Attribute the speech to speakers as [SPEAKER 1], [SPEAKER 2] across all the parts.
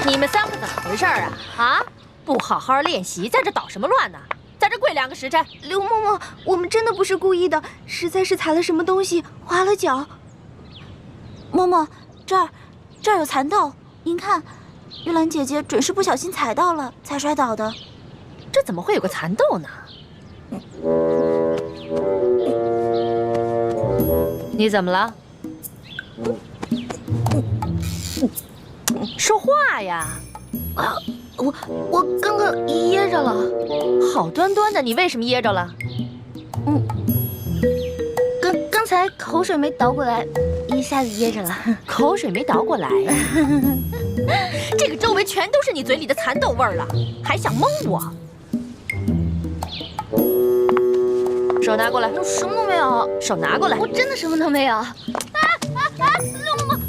[SPEAKER 1] 你们三个怎么回事啊？啊，不好好练习，在这捣什么乱呢？在这跪2个时辰。
[SPEAKER 2] 刘嬷嬷，我们真的不是故意的，实在是踩了什么东西，滑了脚。嬷嬷，这儿有蚕豆，您看，玉兰姐姐准是不小心踩到了才摔倒的。
[SPEAKER 1] 这怎么会有个蚕豆呢？你怎么了？说话呀！
[SPEAKER 2] 啊，我刚刚噎着了。
[SPEAKER 1] 好端端的，你为什么噎着了？
[SPEAKER 2] 刚才口水没倒过来，一下子噎着了。
[SPEAKER 1] 口水没倒过来呀？这个周围全都是你嘴里的蚕豆味儿了，还想蒙我？手拿过来。
[SPEAKER 2] 我什么都没有。
[SPEAKER 1] 手拿过来。
[SPEAKER 2] 我真的什么都没有。刘嬷嬷。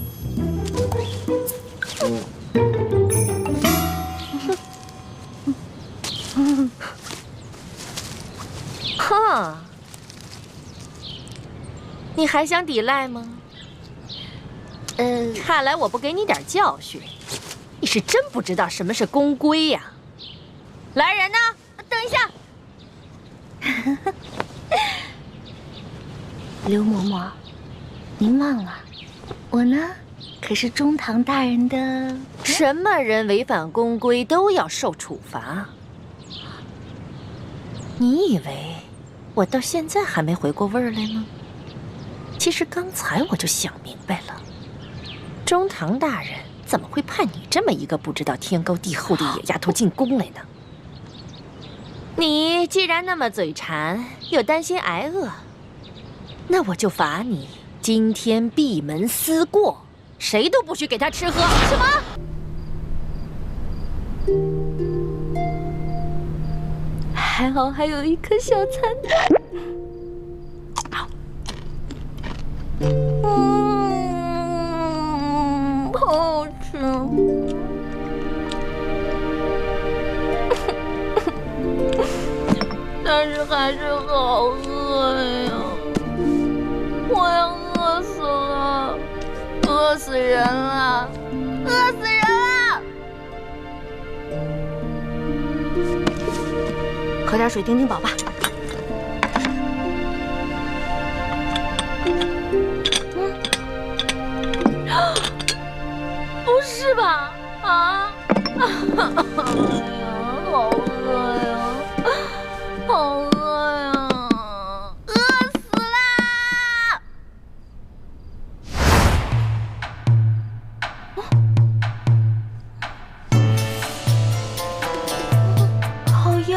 [SPEAKER 1] 哼，你还想抵赖吗？看来我不给你点教训，你是真不知道什么是公规呀。来人呐，
[SPEAKER 2] 等一下。刘嬷嬷，您忘了，我呢可是中堂大人的。
[SPEAKER 1] 什么人违反公规都要受处罚？你以为我到现在还没回过味儿来吗？其实刚才我就想明白了，中堂大人怎么会派你这么一个不知道天高地厚的野丫头进宫来呢？你既然那么嘴馋，又担心挨饿，那我就罚你今天闭门思过，谁都不许给他吃喝。什么？
[SPEAKER 2] 还好还有一颗小蚕豆。好好吃。但是还是好饿呀，我要饿死了，饿死人了，饿死人了！喝点水顶顶饱吧。不是吧？啊！哎呀，好饿呀！好饿呀！饿死啦！好呀。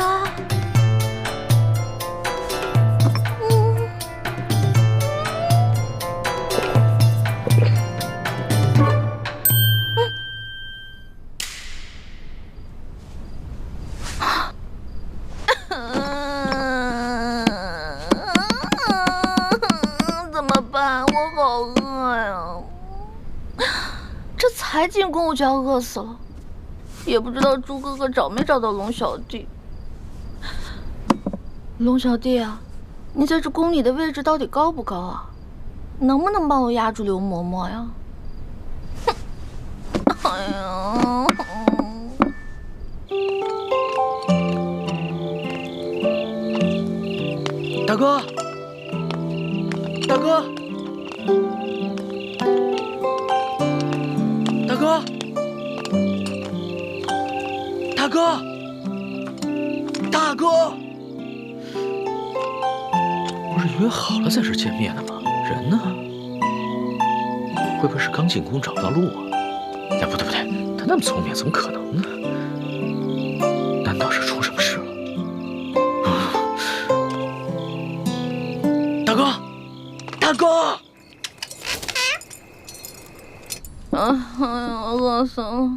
[SPEAKER 2] 才进宫我就要饿死了，也不知道猪哥哥找没找到龙小弟。龙小弟啊，你在这宫里的位置到底高不高啊？能不能帮我压住刘嬷嬷呀？哎呀！
[SPEAKER 3] 大哥，大哥！大哥，大哥，大哥，
[SPEAKER 4] 不是约好了在这见面的吗？人呢？会不会是刚进宫找不到路啊？哎，不对不对，他那么聪明，怎么可能呢？难道是出什么事了？
[SPEAKER 3] 大哥，大哥！
[SPEAKER 2] 哎呀，饿死了！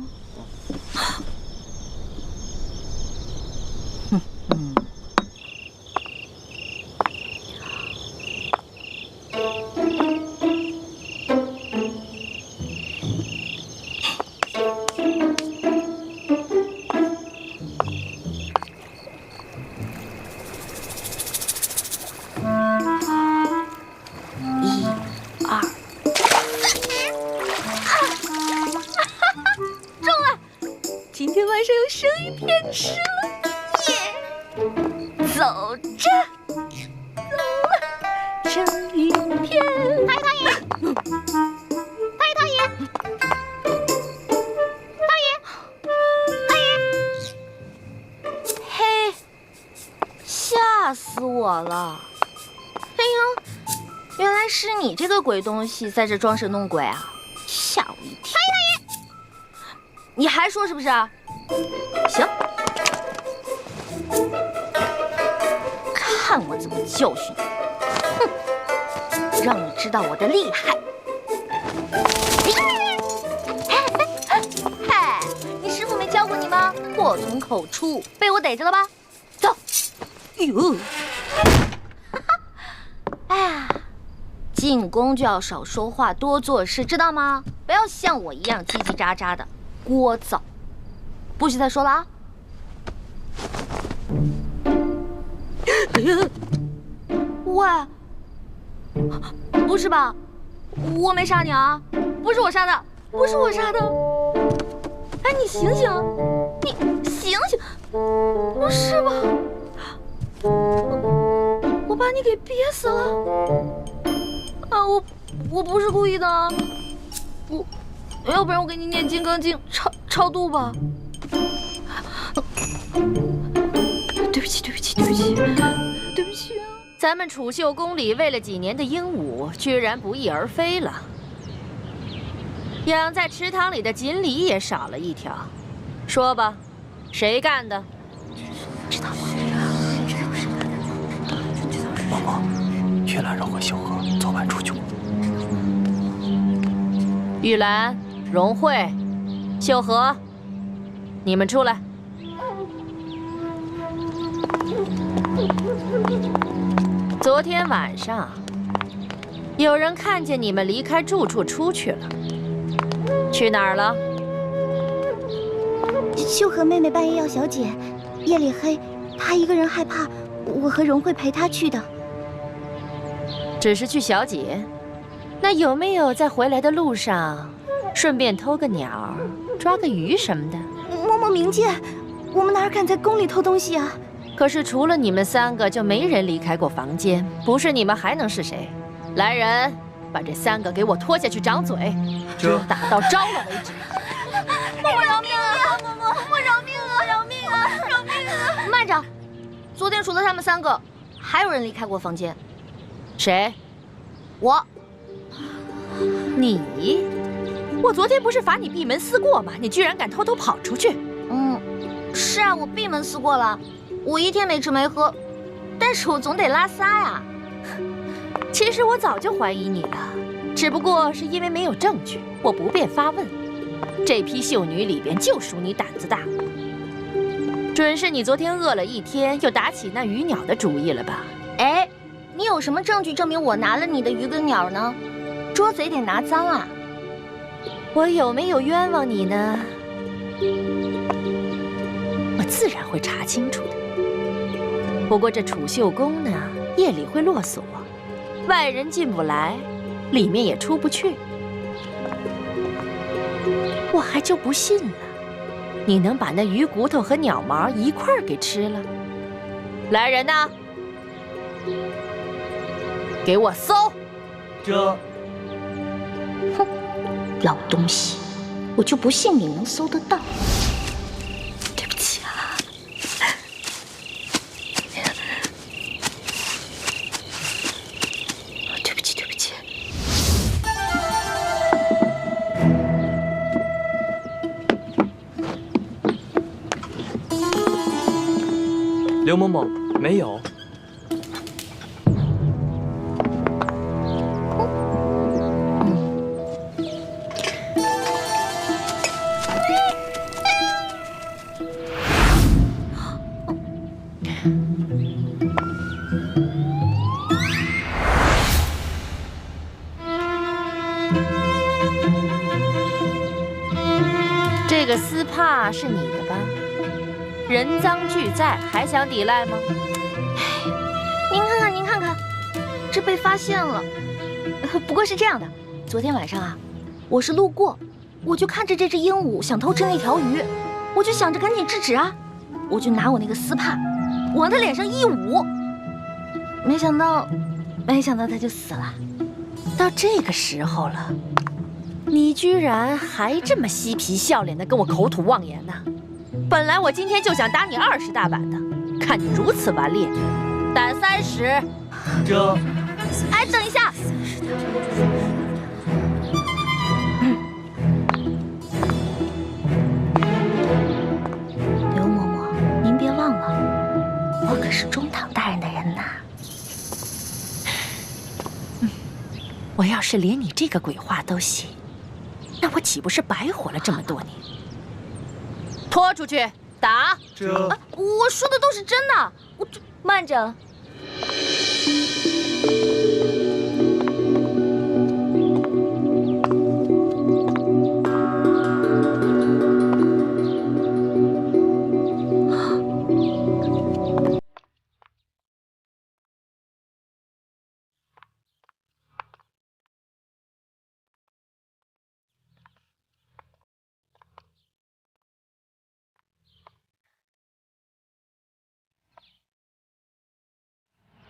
[SPEAKER 2] 终吓死我了！哎呦，原来是你这个鬼东西在这装神弄鬼啊，吓我一跳！你还说是不是？行，看我怎么教训你！哼，让你知道我的厉害！嗨，你师傅没教过你吗？祸从口出，被我逮着了吧？走！哟，哎呀，进宫就要少说话，多做事，知道吗？不要像我一样叽叽喳喳的，聒噪。不许再说了啊！喂，不是吧？我没杀你啊！不是我杀的，不是我杀的！哎，你醒醒，你醒醒！不是吧？我把你给憋死了！啊，我不是故意的，要不然我给你念《金刚经》超度吧。对不起，对不起，对不起，对不起啊！
[SPEAKER 1] 咱们储秀宫里喂了几年的鹦鹉，居然不翼而飞了。养在池塘里的锦鲤也少了一条。说吧，谁干的？
[SPEAKER 2] 知道吗？
[SPEAKER 3] 嬷嬷，玉兰、荣慧、秀禾昨晚出去过。
[SPEAKER 1] 玉兰、荣慧、秀禾，你们出来。昨天晚上，有人看见你们离开住处出去了，去哪儿了？
[SPEAKER 2] 秀禾妹妹半夜要小姐，夜里黑，她一个人害怕，我和荣慧陪她去的。
[SPEAKER 1] 只是去小姐，那有没有在回来的路上，顺便偷个鸟、抓个鱼什么的？
[SPEAKER 2] 嬷嬷明鉴，我们哪敢在宫里偷东西啊？
[SPEAKER 1] 可是除了你们三个，就没人离开过房间。不是你们还能是谁？来人，把这三个给我拖下去掌嘴，打到招了为止。
[SPEAKER 2] 嬷嬷饶命啊！嬷饶命啊！饶命啊！饶命啊！慢着，昨天除了他们三个，还有人离开过房间。
[SPEAKER 1] 谁？
[SPEAKER 2] 我。
[SPEAKER 1] 你？我昨天不是罚你闭门思过吗？你居然敢偷偷跑出去！
[SPEAKER 2] 是啊，我闭门思过了。我一天没吃没喝，但是我总得拉撒呀。
[SPEAKER 1] 其实我早就怀疑你了，只不过是因为没有证据，我不便发问。这批秀女里边就属你胆子大，准是你昨天饿了一天，又打起那鱼鸟的主意了吧？
[SPEAKER 2] 哎，你有什么证据证明我拿了你的鱼跟鸟呢？捉贼得拿赃啊！
[SPEAKER 1] 我有没有冤枉你呢？我自然会查清楚的。不过这储秀宫呢，夜里会落锁，外人进不来，里面也出不去。我还就不信了，你能把那鱼骨头和鸟毛一块儿给吃了？来人呐，给我搜！
[SPEAKER 3] 这，
[SPEAKER 2] 哼，老东西，我就不信你能搜得到。对不起啊。对不起，对不起。
[SPEAKER 3] 刘某某没有。
[SPEAKER 1] 这个丝帕是你的吧？人赃俱在，还想抵赖吗？
[SPEAKER 2] 您看看，您看看，这被发现了。不过是这样的，昨天晚上啊，我是路过，我就看着这只鹦鹉想偷吃那条鱼，我就想着赶紧制止啊，我就拿我那个丝帕往它脸上一捂，没想到它就死了。
[SPEAKER 1] 到这个时候了，你居然还这么嬉皮笑脸的跟我口吐妄言呢！本来我今天就想打你20大板的，看你如此顽劣，胆30。
[SPEAKER 3] 这，
[SPEAKER 2] 哎，等一下，
[SPEAKER 1] 刘嬷嬷，您别忘了，我可是中堂大人的人呐。我要是连你这个鬼话都信，那我岂不是白活了这么多年？拖出去打！
[SPEAKER 3] 这，
[SPEAKER 2] 我说的都是真的。慢着。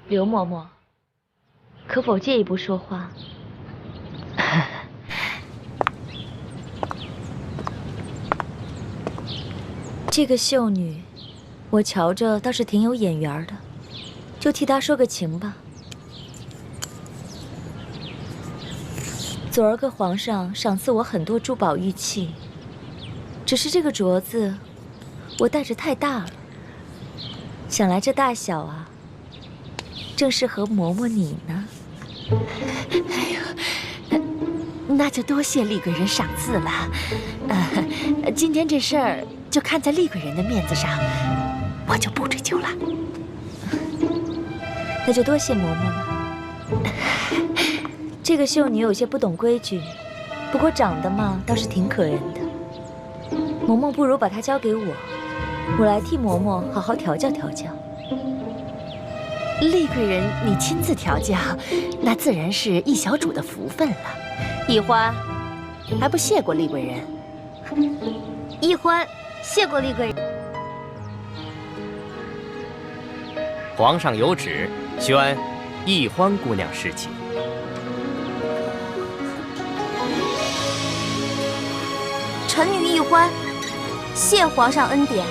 [SPEAKER 2] 刘嬷嬷，可否借一步说话？这个秀女，我瞧着倒是挺有眼缘的，就替她说个情吧。昨儿个皇上赏赐我很多珠宝玉器，只是这个镯子我戴着太大了，想来这大小啊，正适合嬷嬷你呢。
[SPEAKER 1] 哎呦，那就多谢厉贵人赏赐了。今天这事儿就看在厉贵人的面子上，我就不追究了。
[SPEAKER 2] 那就多谢嬷嬷了。这个秀女有些不懂规矩，不过长得嘛倒是挺可人的。嬷嬷不如把她交给我，我来替嬷嬷好好调教调教。
[SPEAKER 1] 厉贵人，你亲自调教，那自然是易小主的福分了。易欢，还不谢过厉贵人？
[SPEAKER 2] 易欢，谢过厉贵人。
[SPEAKER 5] 皇上有旨，宣易欢姑娘侍寝。
[SPEAKER 2] 臣女易欢，谢皇上恩典。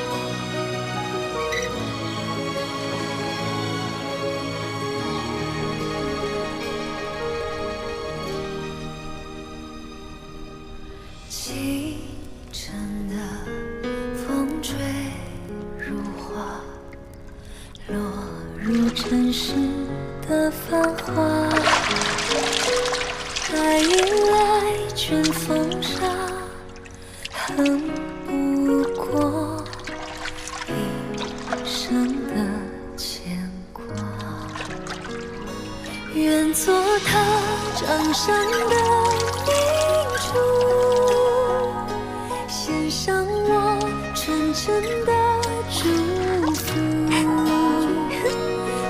[SPEAKER 6] 清晨的风吹如花，落入尘世的繁华。爱迎来卷风沙，恨不过一生的牵挂。愿做他掌上的明珠，献上我纯真的祝福。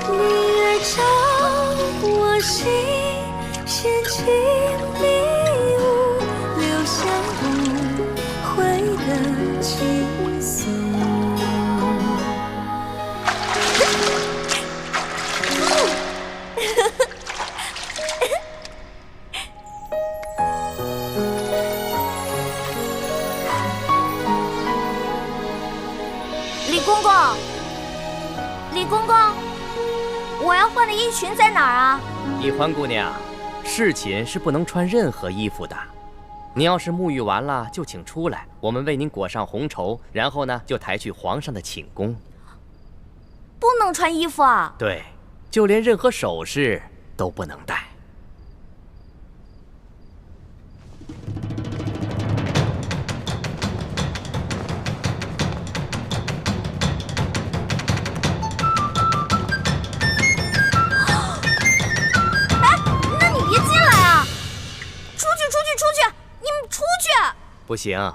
[SPEAKER 6] 你爱照我心，献情礼物，留下不悔的情愫。
[SPEAKER 2] 李公公，李公公，我要换的衣裙在哪儿啊？
[SPEAKER 5] 易欢姑娘，侍寝是不能穿任何衣服的。你要是沐浴完了，就请出来，我们为您裹上红绸，然后呢，就抬去皇上的寝宫。
[SPEAKER 2] 不能穿衣服啊？
[SPEAKER 5] 对，就连任何首饰都不能戴。
[SPEAKER 2] 那你别进来啊！出去，出去，出去！你们出去！
[SPEAKER 5] 不行，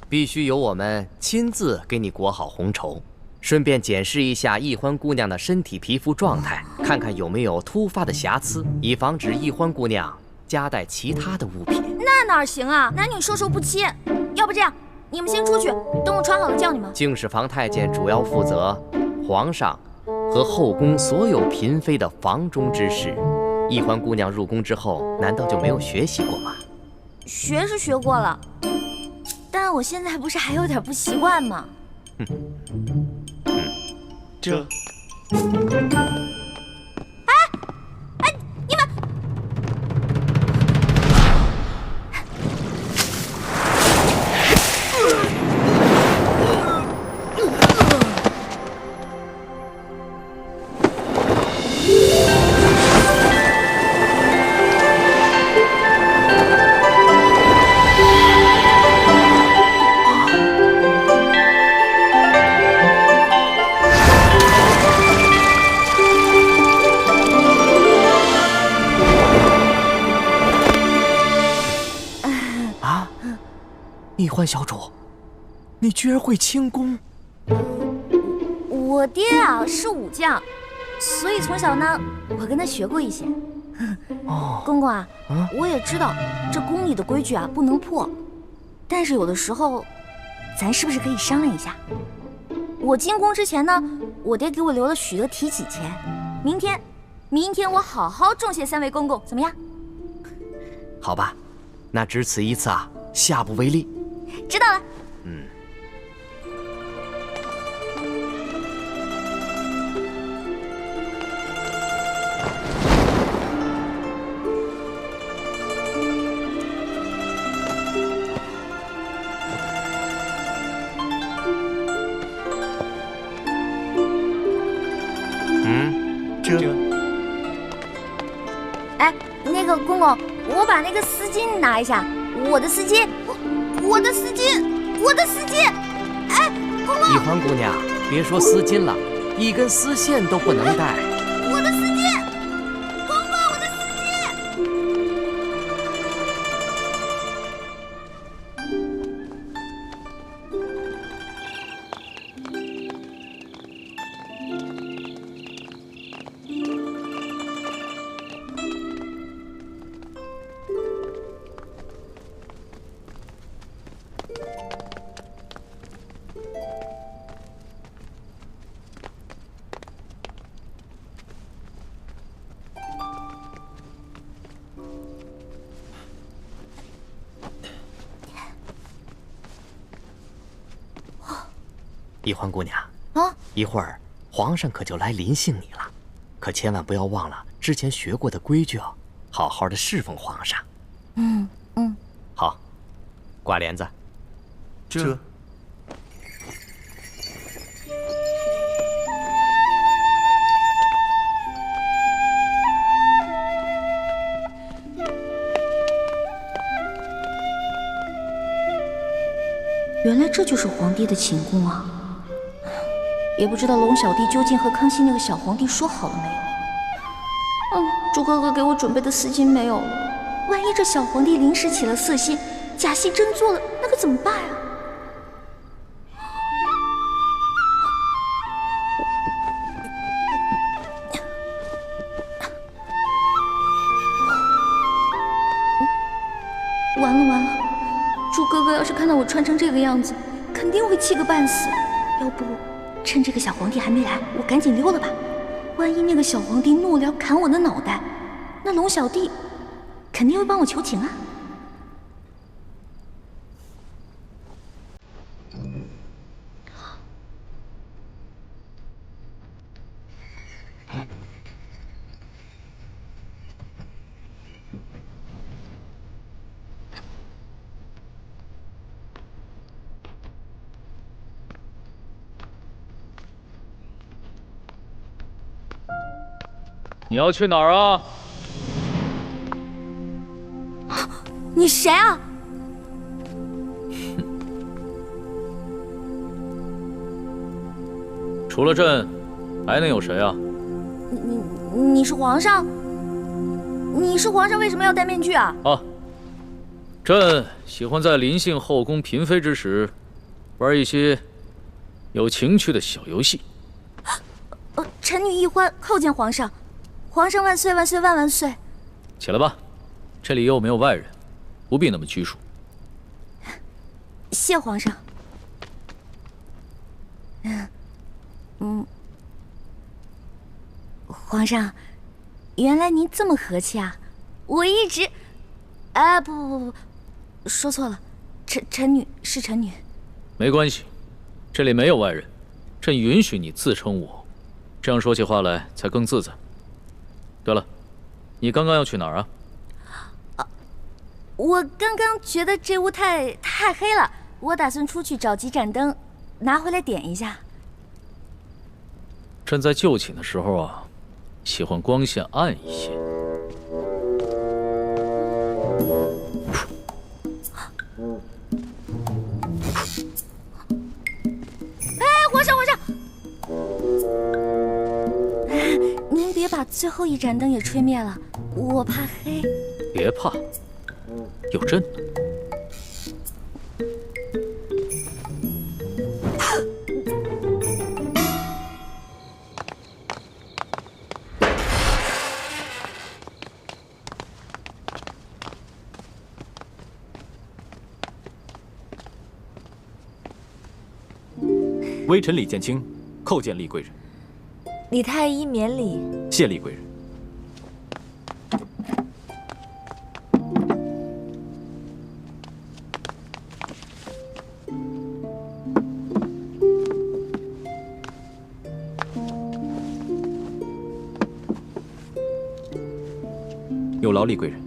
[SPEAKER 5] 必须由我们亲自给你裹好红绸，顺便检视一下易欢姑娘的身体皮肤状态，看看有没有突发的瑕疵，以防止易欢姑娘夹带其他的物品。
[SPEAKER 2] 那哪行啊？男女授受不亲。要不这样，你们先出去，等我穿好了叫你们。
[SPEAKER 5] 敬事房太监主要负责皇上和后宫所有嫔妃的房中之事。易欢姑娘入宫之后，难道就没有学习过吗？
[SPEAKER 2] 学是学过了，但我现在不是还有点不习惯吗？
[SPEAKER 3] 这，
[SPEAKER 5] 欢小主，你居然会轻功！
[SPEAKER 2] 我爹啊是武将，所以从小呢，我跟他学过一些。
[SPEAKER 5] 哦，
[SPEAKER 2] 公公啊，我也知道这宫里的规矩啊不能破，但是有的时候，咱是不是可以商量一下？我进宫之前呢，我爹给我留了许多提起钱，明天我好好重谢3位公公，怎么样？
[SPEAKER 5] 好吧，那只此一次啊，下不为例。
[SPEAKER 2] 知道了。哎，那个公公，我把那个丝巾拿一下，我的丝巾，我的丝巾，我的丝巾！哎，公公，
[SPEAKER 5] 易欢姑娘，别说丝巾了，一根丝线都不能带。
[SPEAKER 2] 我的丝巾，公公，我的丝巾！
[SPEAKER 5] 易欢姑娘
[SPEAKER 2] 啊，
[SPEAKER 5] 一会儿皇上可就来临幸你了，可千万不要忘了之前学过的规矩哦，好好的侍奉皇上。好，挂帘子。
[SPEAKER 3] 这
[SPEAKER 2] 原来这就是皇帝的寝宫啊！也不知道龙小弟究竟和康熙那个小皇帝说好了没有？朱哥哥给我准备的丝巾没有了，万一这小皇帝临时起了色心，假戏真做了，那可怎么办啊？完了！朱哥哥要是看到我穿成这个样子，肯定会气个半死。要不，趁这个小皇帝还没来，我赶紧溜了吧。万一那个小皇帝怒了要砍我的脑袋，那龙小弟肯定会帮我求情啊。
[SPEAKER 4] 你要去哪儿啊？
[SPEAKER 2] 你谁啊？
[SPEAKER 4] 除了朕，还能有谁啊？
[SPEAKER 2] 你是皇上？你是皇上，为什么要戴面具啊？
[SPEAKER 4] 朕喜欢在临幸后宫嫔妃之时，玩一些有情趣的小游戏。
[SPEAKER 2] 臣女易欢叩见皇上。皇上万岁万岁万万岁！
[SPEAKER 4] 起来吧，这里又没有外人，不必那么拘束。
[SPEAKER 2] 谢皇上。皇上，原来您这么和气啊！我一直……不，说错了，臣女是臣女。
[SPEAKER 4] 没关系，这里没有外人，朕允许你自称我，这样说起话来才更自在。对了，你刚刚要去哪儿啊？
[SPEAKER 2] 我刚刚觉得这屋太黑了，我打算出去找几盏灯，拿回来点一下。
[SPEAKER 4] 朕在就寝的时候啊，喜欢光线暗一些。
[SPEAKER 2] 皇上！您别把最后一盏灯也吹灭了，我怕黑。
[SPEAKER 4] 别怕，有朕呢。
[SPEAKER 3] 微臣李建清叩见厉贵人。
[SPEAKER 6] 李太医免礼。
[SPEAKER 3] 谢厉贵人。有劳厉贵人。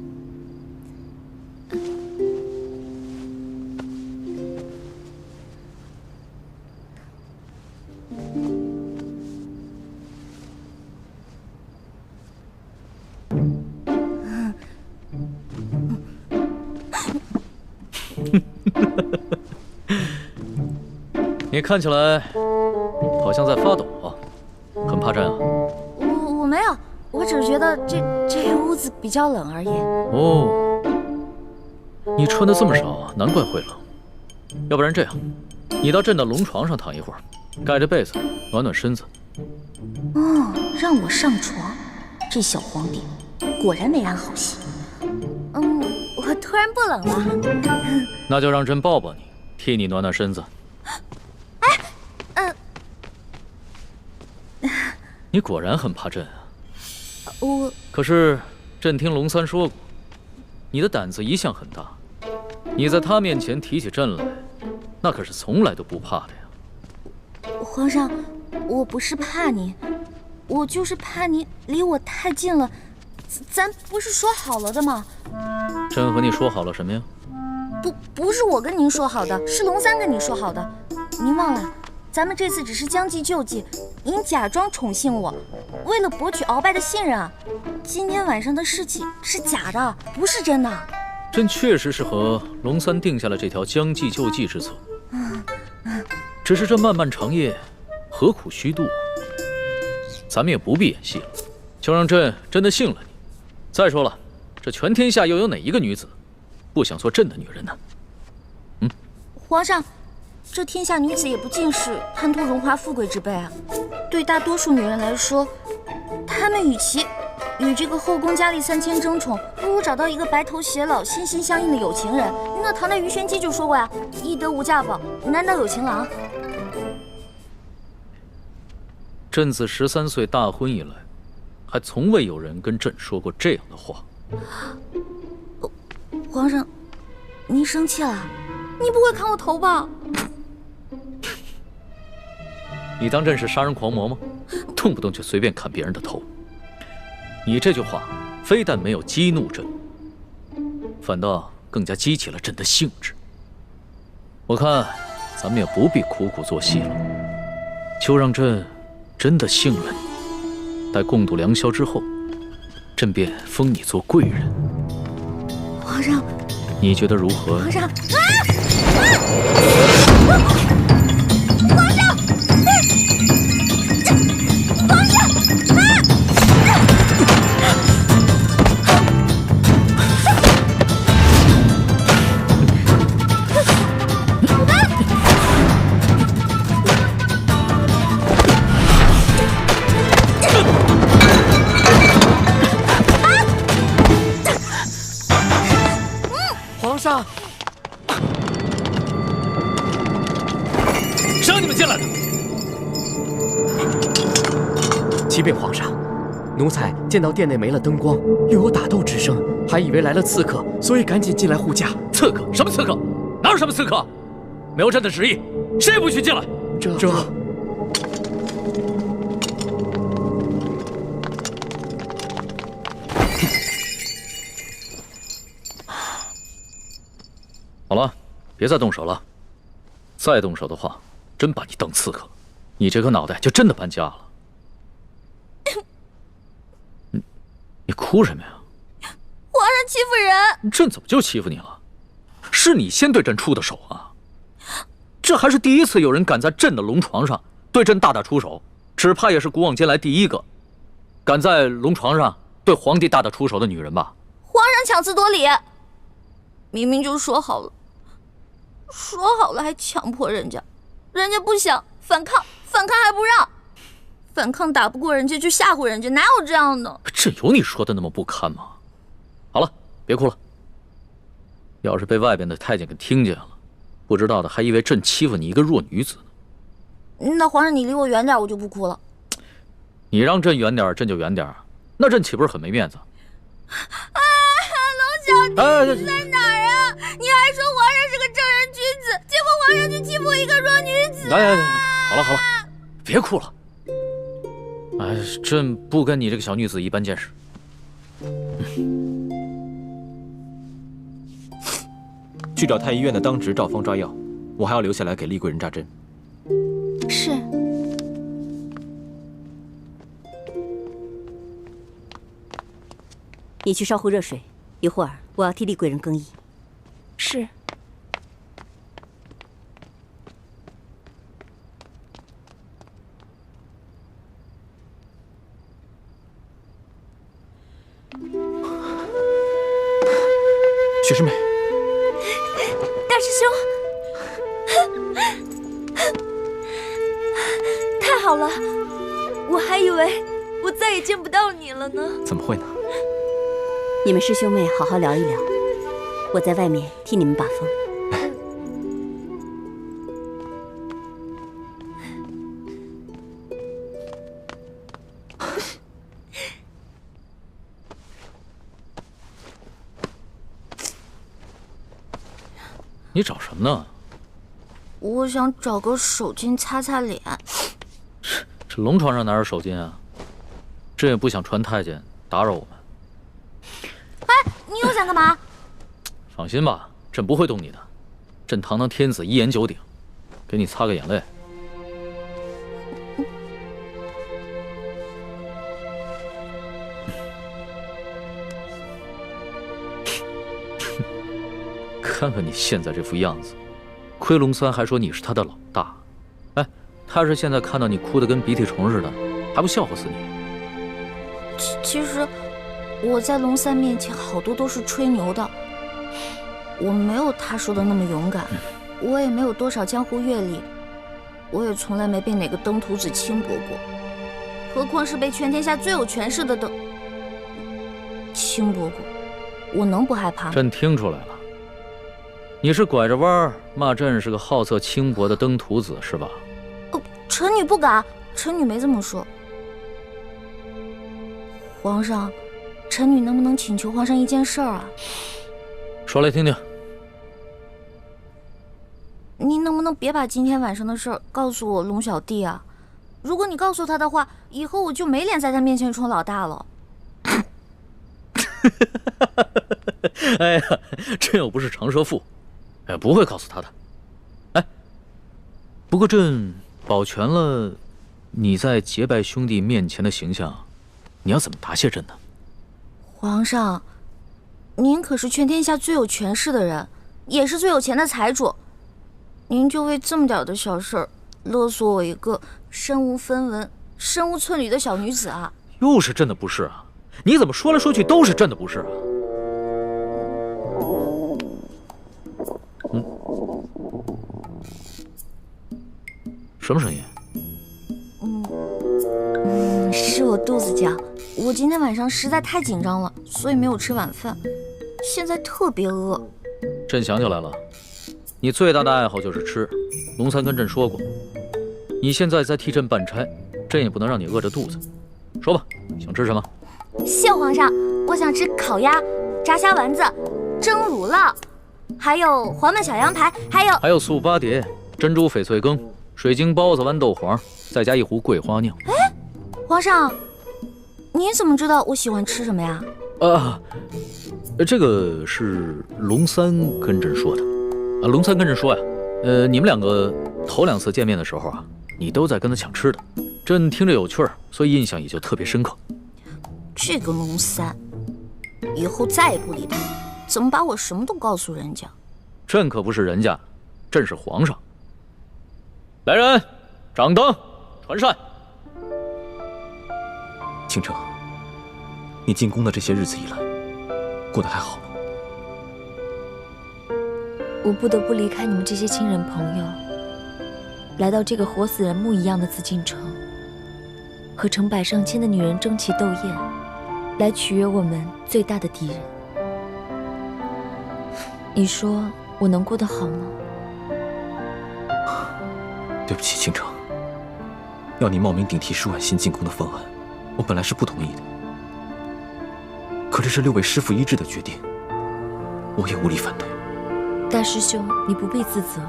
[SPEAKER 4] 你看起来好像在发抖啊，很怕震啊？
[SPEAKER 2] 我没有，我只是觉得这屋子比较冷而已。
[SPEAKER 4] 哦，你穿的这么少，难怪会冷。要不然这样，你到朕的龙床上躺一会儿，盖着被子暖暖身子。
[SPEAKER 2] 哦，让我上床，这小皇帝果然没安好心。我突然不冷了。
[SPEAKER 4] 那就让朕抱抱你，替你暖暖身子。你果然很怕朕啊！可是朕听龙三说过，你的胆子一向很大，你在他面前提起朕来，那可是从来都不怕的呀。
[SPEAKER 2] 皇上，我不是怕你，我就是怕你离我太近了。咱不是说好了的吗？
[SPEAKER 4] 朕和你说好了什么呀？
[SPEAKER 2] 不是我跟您说好的，是龙三跟你说好的。您忘了，咱们这次只是将计就计，您假装宠幸我，为了博取鳌拜的信任啊。今天晚上的事情是假的，不是真的。
[SPEAKER 4] 朕确实是和龙三定下了这条将计就计之策，只是这漫漫长夜，何苦虚度？咱们也不必演戏了，就让朕真的信了你。再说了，这全天下又有哪一个女子不想做朕的女人呢？
[SPEAKER 2] 皇上，这天下女子也不尽是贪图荣华富贵之辈啊。对大多数女人来说，她们与其与这个后宫佳丽3000争宠，不如找到一个白头偕老、心心相印的有情人。那唐代鱼玄机就说过呀：“易得无价宝，难得有情郎。”
[SPEAKER 4] 朕自13岁大婚以来，还从未有人跟朕说过这样的话。
[SPEAKER 2] 皇上，您生气了？你不会砍我头吧？
[SPEAKER 4] 你当朕是杀人狂魔吗？动不动就随便砍别人的头。你这句话非但没有激怒朕，反倒更加激起了朕的兴致。我看咱们也不必苦苦做戏了，就让朕真的信了你。待共度良宵之后，朕便封你做贵人。
[SPEAKER 2] 皇上，
[SPEAKER 4] 你觉得如何？
[SPEAKER 2] 皇上，
[SPEAKER 5] 皇上，
[SPEAKER 4] 谁让你们进来的？
[SPEAKER 5] 启禀皇上，奴才见到殿内没了灯光，又有打斗之声，还以为来了刺客，所以赶紧进来护驾。
[SPEAKER 4] 刺客？什么刺客？哪有什么刺客？没有朕的旨意，谁也不许进来。
[SPEAKER 5] 这……
[SPEAKER 4] 好了，别再动手了。再动手的话，真把你当刺客，你这颗脑袋就真的搬家了。你哭什么呀？
[SPEAKER 2] 皇上欺负人！
[SPEAKER 4] 朕怎么就欺负你了？是你先对朕出的手啊！这还是第一次有人敢在朕的龙床上对朕大打出手，只怕也是古往今来第一个敢在龙床上对皇帝大打出手的女人吧？
[SPEAKER 2] 皇上强词夺理，明明就说好了，还强迫人家，人家不想反抗，反抗还不让，反抗打不过人家就吓唬人家，哪有这样的？
[SPEAKER 4] 朕有你说的那么不堪吗？好了，别哭了。要是被外边的太监给听见了，不知道的还以为朕欺负你一个弱女子呢。
[SPEAKER 2] 那皇上你离我远点，我就不哭了。
[SPEAKER 4] 你让朕远点，朕就远点，那朕岂不是很没面子？
[SPEAKER 2] 啊，龙小弟，你在哪儿啊？你还说皇上是个正人君子，结果皇上却欺负一个弱女子。
[SPEAKER 4] 来，好了，别哭了。哎，朕不跟你这个小女子一般见识。
[SPEAKER 3] 去找太医院的当值赵方抓药，我还要留下来给丽贵人扎针。
[SPEAKER 2] 是。
[SPEAKER 7] 你去烧壶热水，一会儿我要替丽贵人更衣。
[SPEAKER 6] 是。
[SPEAKER 3] 雪师妹，
[SPEAKER 6] 大师兄，太好了，我还以为我再也见不到你了呢。
[SPEAKER 3] 怎么会呢？
[SPEAKER 7] 你们师兄妹好好聊一聊，我在外面替你们把风。
[SPEAKER 4] 你找什么呢？
[SPEAKER 2] 我想找个手巾擦擦脸。
[SPEAKER 4] 这龙床上哪有手巾啊？朕也不想传太监打扰我们。
[SPEAKER 2] 哎，你又想干嘛？
[SPEAKER 4] 放心吧，朕不会动你的。朕堂堂天子，一言九鼎，给你擦个眼泪。看看你现在这副样子，亏龙三还说你是他的老大。哎，他是现在看到你哭得跟鼻涕虫似的，还不笑话死你？
[SPEAKER 2] 其实我在龙三面前好多都是吹牛的，我没有他说的那么勇敢，我也没有多少江湖阅历，我也从来没被哪个登徒子轻薄过，何况是被全天下最有权势的轻薄过，我能不害怕吗？
[SPEAKER 4] 朕听出来了。你是拐着弯儿骂朕是个好色轻薄的登徒子是吧？
[SPEAKER 2] 臣女不敢，臣女没这么说。皇上，臣女能不能请求皇上一件事儿啊？
[SPEAKER 4] 说来听听。
[SPEAKER 2] 您能不能别把今天晚上的事儿告诉我龙小弟啊？如果你告诉他的话，以后我就没脸在他面前充老大了。
[SPEAKER 4] 哎呀，朕又不是长舌妇。哎，不会告诉他的。哎，不过朕保全了你在结拜兄弟面前的形象，你要怎么答谢朕呢？
[SPEAKER 2] 皇上，您可是全天下最有权势的人，也是最有钱的财主，您就为这么点的小事儿勒索我一个身无分文、身无寸缕的小女子啊？
[SPEAKER 4] 又是朕的不是啊！你怎么说来说去都是朕的不是啊？什么声音？
[SPEAKER 2] 是我肚子叫。我今天晚上实在太紧张了，所以没有吃晚饭，现在特别饿。
[SPEAKER 4] 朕想起来了，你最大的爱好就是吃。龙三跟朕说过，你现在在替朕办差，朕也不能让你饿着肚子。说吧，想吃什么？
[SPEAKER 2] 谢皇上，我想吃烤鸭、炸虾丸子、蒸乳酪，还有黄焖小羊排，还有
[SPEAKER 4] 素八碟、珍珠翡翠羹、水晶包子、豌豆黄，再加一壶桂花酿。
[SPEAKER 2] 哎，皇上，你怎么知道我喜欢吃什么呀？
[SPEAKER 4] 这个是龙三跟朕说的。龙三跟朕说呀，你们两个头2次见面的时候啊，你都在跟他抢吃的，朕听着有趣儿，所以印象也就特别深刻。
[SPEAKER 2] 这个龙三，以后再也不理他，怎么把我什么都告诉人家？
[SPEAKER 4] 朕可不是人家，朕是皇上。来人，掌灯，传膳。
[SPEAKER 3] 倾城，你进宫的这些日子以来，过得还好吗？
[SPEAKER 6] 我不得不离开你们这些亲人朋友，来到这个活死人墓一样的紫禁城，和成百上千的女人争奇斗艳，来取悦我们最大的敌人。你说我能过得好吗？
[SPEAKER 3] 对不起，倾城，要你冒名顶替舒婉欣进宫的方案，我本来是不同意的。可这是6位师父一致的决定，我也无力反对。
[SPEAKER 6] 大师兄，你不必自责。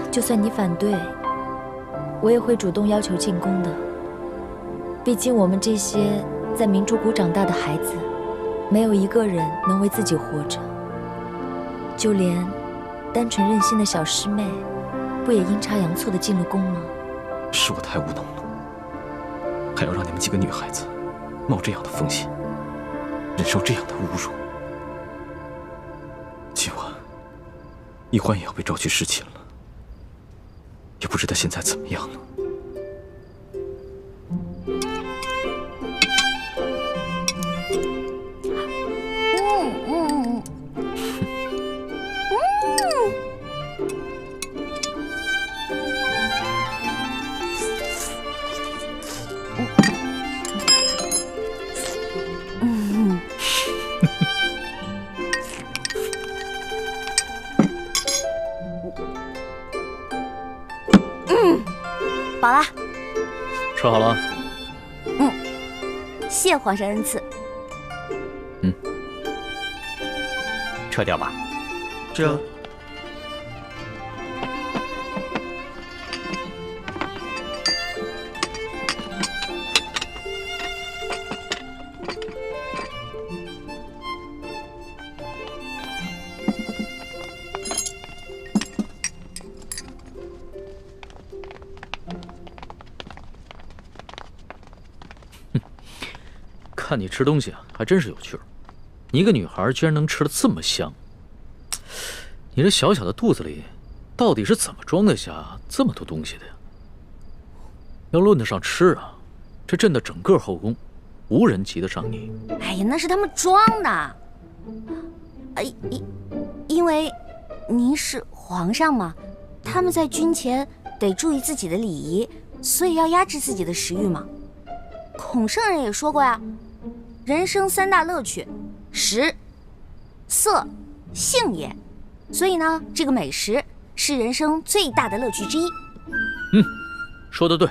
[SPEAKER 6] 就算你反对，我也会主动要求进宫的。毕竟我们这些在明珠谷长大的孩子，没有一个人能为自己活着。就连单纯任性的小师妹，不也阴差阳错的进了宫吗？
[SPEAKER 3] 是我太无能了，还要让你们几个女孩子冒这样的风险，忍受这样的侮辱。今晚，易欢也要被召去侍寝了，也不知他现在怎么样了。
[SPEAKER 2] 饱啦。
[SPEAKER 4] 吃好了。
[SPEAKER 2] 谢皇上恩赐。
[SPEAKER 5] 撤掉吧。
[SPEAKER 3] 这。
[SPEAKER 4] 看你吃东西啊，还真是有趣儿。你一个女孩居然能吃得这么香，你这小小的肚子里，到底是怎么装得下这么多东西的呀？要论得上吃啊，这朕的整个后宫，无人及得上你。
[SPEAKER 2] 哎呀，那是他们装的。因为您是皇上嘛，他们在军前得注意自己的礼仪，所以要压制自己的食欲嘛。孔圣人也说过呀，人生3大乐趣，食、色、性也。所以呢，这个美食是人生最大的乐趣之一。
[SPEAKER 4] 说得对。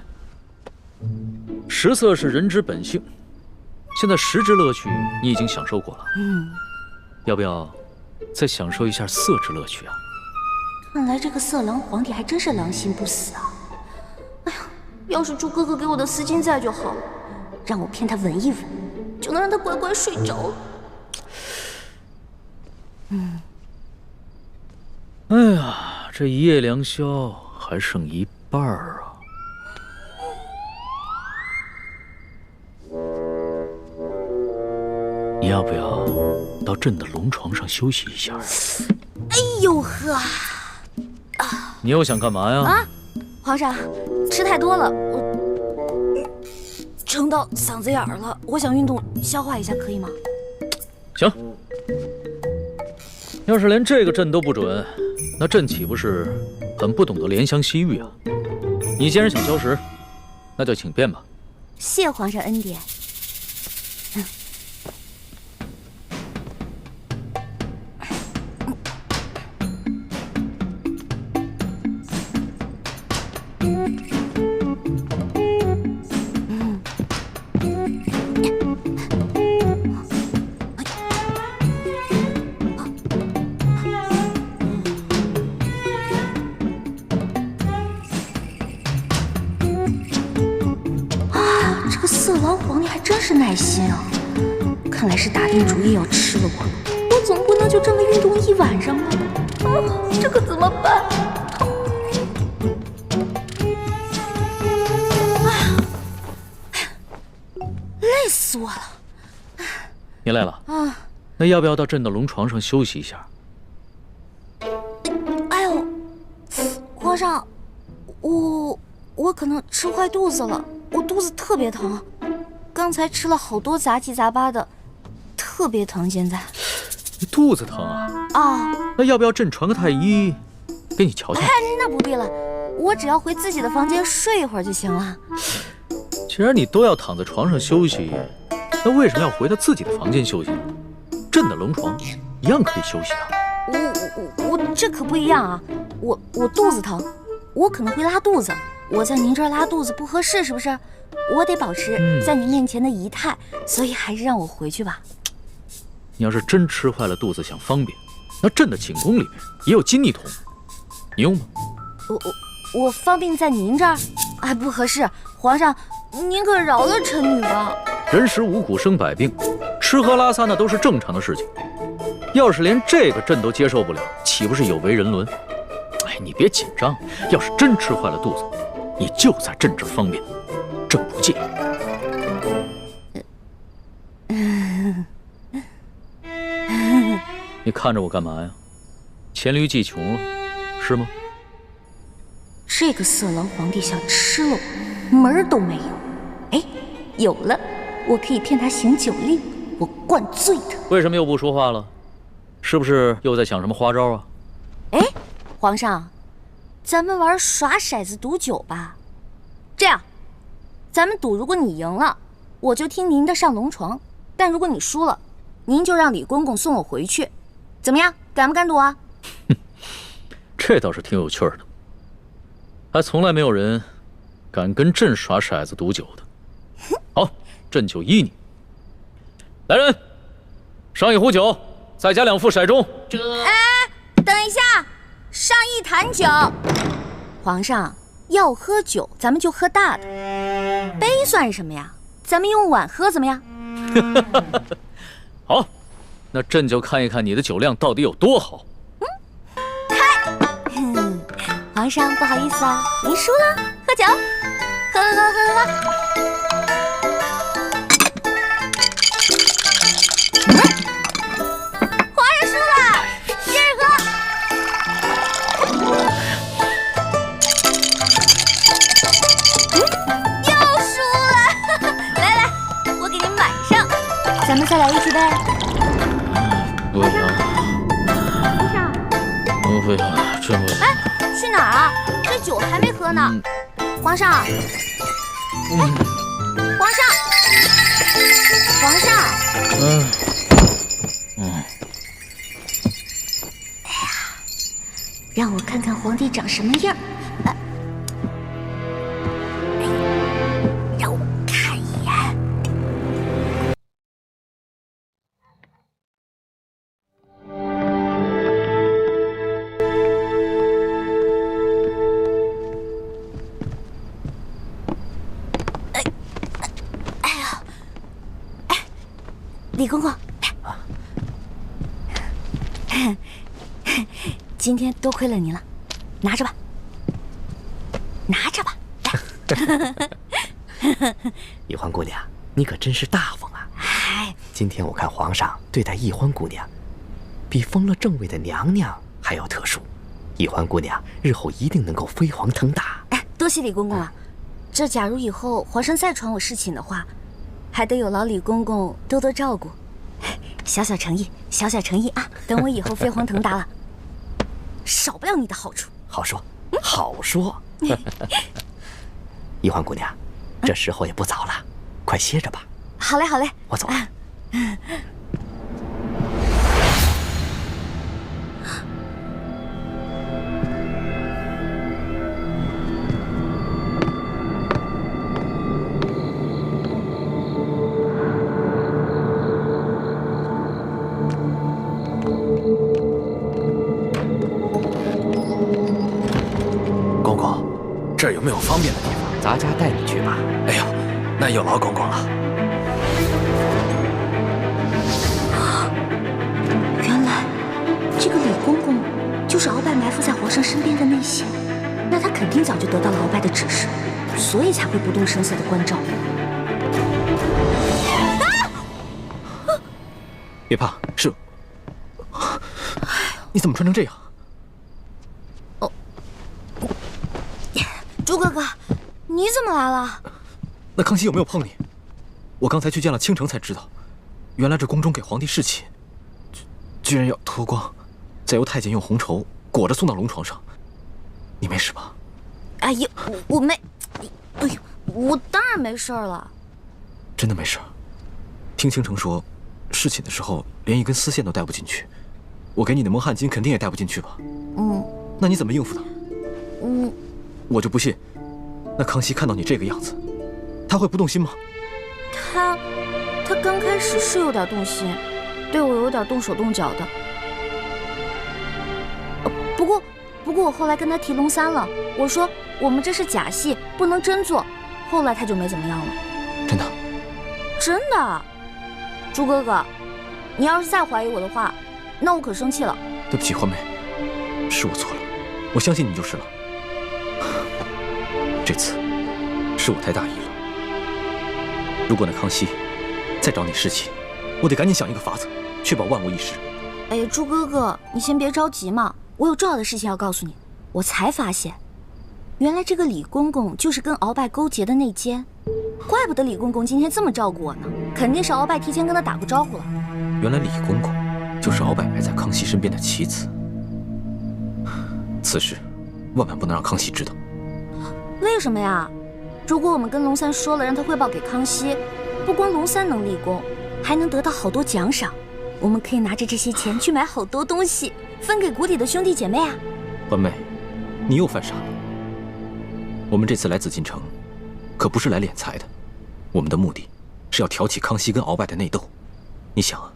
[SPEAKER 4] 食色是人之本性，现在食之乐趣你已经享受过了，要不要再享受一下色之乐趣啊？
[SPEAKER 2] 看来这个色狼皇帝还真是狼心不死啊！哎呀，要是猪哥哥给我的丝巾在就好了，让我骗他闻一闻，就能让他乖乖睡着。
[SPEAKER 4] 哎呀，这一夜良宵还剩一半啊！你要不要到朕的龙床上休息一下？
[SPEAKER 2] 哎呦呵！
[SPEAKER 4] 你又想干嘛呀？
[SPEAKER 2] 皇上，吃太多了，我撑到嗓子眼儿了，我想运动消化一下，可以吗？
[SPEAKER 4] 行。要是连这个朕都不准，那朕岂不是很不懂得怜香惜玉啊？你既然想消食，那就请便吧。
[SPEAKER 2] 谢皇上恩典。色狼皇帝还真是耐心啊！看来是打定主意要吃了我总不能就这么运动一晚上吧？这可怎么办？累死我了！
[SPEAKER 4] 你累了啊？那要不要到朕的龙床上休息一下？
[SPEAKER 2] 哎呦，皇上，我可能吃坏肚子了，我肚子特别疼。刚才吃了好多杂七杂八的，特别疼。现在
[SPEAKER 4] 你肚子疼啊？那要不要朕传个太医给你瞧瞧？
[SPEAKER 2] 那不必了，我只要回自己的房间睡一会儿就行了。
[SPEAKER 4] 既然你都要躺在床上休息，那为什么要回到自己的房间休息呢？朕的龙床一样可以休息啊。
[SPEAKER 2] 我这可不一样啊！我肚子疼，我可能会拉肚子，我在您这儿拉肚子不合适，是不是？我得保持在您面前的仪态，所以还是让我回去吧。
[SPEAKER 4] 你要是真吃坏了肚子想方便，那朕的寝宫里面也有金逆桶，你用吗？
[SPEAKER 2] 我方便在您这儿，哎，不合适。皇上，您可饶了臣女吧。
[SPEAKER 4] 人食五谷生百病，吃喝拉撒那都是正常的事情。要是连这个朕都接受不了，岂不是有违人伦？哎，你别紧张，要是真吃坏了肚子，你就在朕这儿方便，朕不介意。你看着我干嘛呀？黔驴技穷了，是吗？
[SPEAKER 2] 这个色狼皇帝想吃了我，门儿都没有。哎，有了，我可以骗他行酒令，我灌醉他。
[SPEAKER 4] 为什么又不说话了？是不是又在想什么花招啊？
[SPEAKER 2] 哎，皇上，咱们玩耍骰子赌酒吧。这样，咱们赌，如果你赢了，我就听您的上龙床；但如果你输了，您就让李公公送我回去。怎么样，敢不敢赌啊？
[SPEAKER 4] 这倒是挺有趣的，还从来没有人敢跟朕耍骰子赌酒的。好，朕就依你。来人，上一壶酒，再加2副骰盅。
[SPEAKER 2] 哎，等一下，上一坛酒。皇上要喝酒，咱们就喝大的，杯算什么呀？咱们用碗喝怎么样？
[SPEAKER 4] 好，那朕就看一看你的酒量到底有多好。
[SPEAKER 2] 皇上不好意思啊，您输了，喝酒，喝。皇上输了，接着喝。又输了，来，我给您满上，咱们再来一局呗。
[SPEAKER 4] 不行，不行，真不行。
[SPEAKER 2] 去哪儿啊？这酒还没喝呢。皇上，皇上，皇上。哎呀，让我看看皇帝长什么样。让我看一眼。李公公，今天多亏了您了，拿着吧，拿着吧。
[SPEAKER 5] 易欢姑娘，你可真是大方啊！
[SPEAKER 2] 哎，
[SPEAKER 5] 今天我看皇上对待易欢姑娘，比封了正位的娘娘还要特殊。易欢姑娘日后一定能够飞黄腾达。
[SPEAKER 2] 哎，多谢李公公了。这假如以后皇上再传我侍寝的话，还得有劳李公公多多照顾，小小诚意，小小诚意啊！等我以后飞黄腾达了，少不了你的好处。
[SPEAKER 5] 好说，好说。易欢姑娘，这时候也不早了，快歇着吧。
[SPEAKER 2] 好嘞，好嘞，
[SPEAKER 5] 我走了。
[SPEAKER 3] 公公，这儿有没有方便的地方？
[SPEAKER 5] 咱家带你去吧。
[SPEAKER 3] 哎呦，那有劳公公了。
[SPEAKER 2] 原来这个李公公就是鳌拜埋伏在皇上身边的内线，那他肯定早就得到了鳌拜的指示，所以才会不动声色的关照。
[SPEAKER 3] 别怕，是。你怎么穿成这样？
[SPEAKER 2] 朱哥哥，你怎么来了？
[SPEAKER 3] 那康熙有没有碰你？我刚才去见了倾城才知道，原来这宫中给皇帝侍寝，居然要脱光，再由太监用红绸裹着送到龙床上。你没事吧？
[SPEAKER 2] 哎呀，我没，哎呦，我当然没事了。
[SPEAKER 3] 真的没事？听倾城说，侍寝的时候连一根丝线都带不进去，我给你的蒙汗巾肯定也带不进去吧？
[SPEAKER 2] 嗯，
[SPEAKER 3] 那你怎么应付的？
[SPEAKER 2] 嗯，
[SPEAKER 3] 我就不信，那康熙看到你这个样子，他会不动心吗？
[SPEAKER 2] 他刚开始是有点动心，对我有点动手动脚的。不过我后来跟他提龙三了，我说我们这是假戏，不能真做。后来他就没怎么样了。
[SPEAKER 3] 真的？
[SPEAKER 2] 真的。朱哥哥，你要是再怀疑我的话，那我可生气了。
[SPEAKER 3] 对不起，欢梅，是我错了，我相信你就是了。这次是我太大意了。如果那康熙再找你侍寝，我得赶紧想一个法子，确保万无一失。
[SPEAKER 2] 哎呀，朱哥哥，你先别着急嘛，我有重要的事情要告诉你。我才发现，原来这个李公公就是跟鳌拜勾结的内奸，怪不得李公公今天这么照顾我呢，肯定是鳌拜提前跟他打过招呼了。
[SPEAKER 3] 原来李公公就是鳌拜埋在康熙身边的棋子，此事万万不能让康熙知道。
[SPEAKER 2] 为什么呀？如果我们跟龙三说了，让他汇报给康熙，不光龙三能立功，还能得到好多奖赏。我们可以拿着这些钱去买好多东西，分给谷底的兄弟姐妹啊。
[SPEAKER 3] 欢妹，你又犯傻了。我们这次来紫禁城，可不是来敛财的，我们的目的是要挑起康熙跟鳌拜的内斗。你想啊，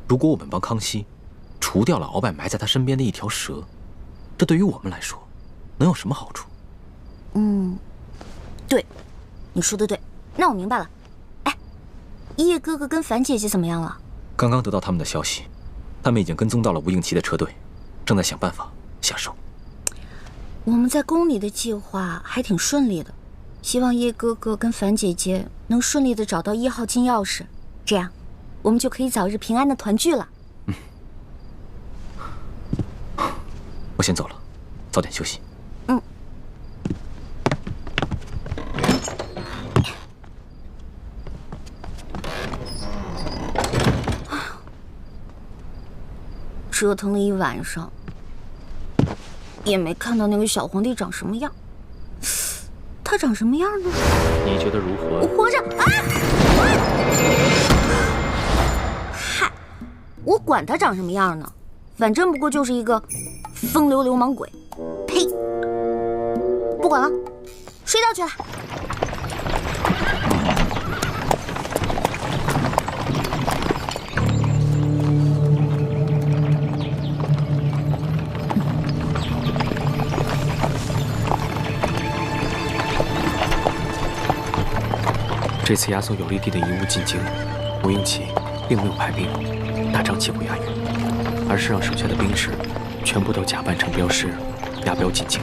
[SPEAKER 3] 如果我们帮康熙除掉了鳌拜埋在他身边的一条蛇，这对于我们来说能有什么好处？
[SPEAKER 2] 对，你说的对，那我明白了。哎，一叶哥哥跟樊姐姐怎么样了？
[SPEAKER 3] 刚刚得到他们的消息，他们已经跟踪到了吴应奇的车队，正在想办法下手。
[SPEAKER 2] 我们在宫里的计划还挺顺利的，希望叶哥哥跟樊姐姐能顺利的找到1号金钥匙，这样我们就可以早日平安的团聚了。
[SPEAKER 3] 我先走了，早点休息。
[SPEAKER 2] 折腾了一晚上，也没看到那个小皇帝长什么样。他长什么样呢？
[SPEAKER 4] 你觉得如何？
[SPEAKER 2] 皇上啊！嗨，我管他长什么样呢，反正不过就是一个风流流氓鬼。呸！不管了，睡觉去了。
[SPEAKER 8] 这次押送有利帝的遗物进京，吴应奇并没有派兵大张旗鼓押运，而是让手下的兵士全部都假扮成镖师，押镖进京。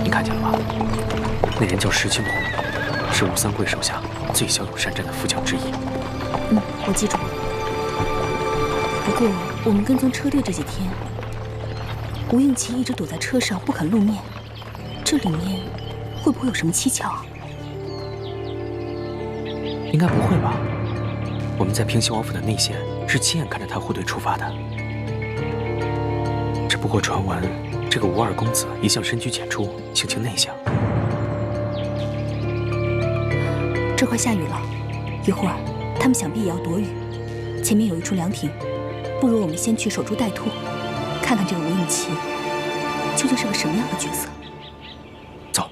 [SPEAKER 8] 你看见了吧？那人叫石青红，是吴三桂手下最骁勇善战的副将之一。
[SPEAKER 6] 我记住了。不过我们跟踪车队这几天，吴应奇一直躲在车上不肯露面，这里面会不会有什么蹊跷啊？
[SPEAKER 8] 应该不会吧？我们在平西王府的内线是亲眼看着他护队出发的。只不过传闻，这个吴二公子一向深居简出，性情内向。
[SPEAKER 6] 这快下雨了，一会儿他们想必也要躲雨。前面有一处凉亭，不如我们先去守株待兔，看看这个吴应奇究竟是个什么样的角色。
[SPEAKER 8] 走。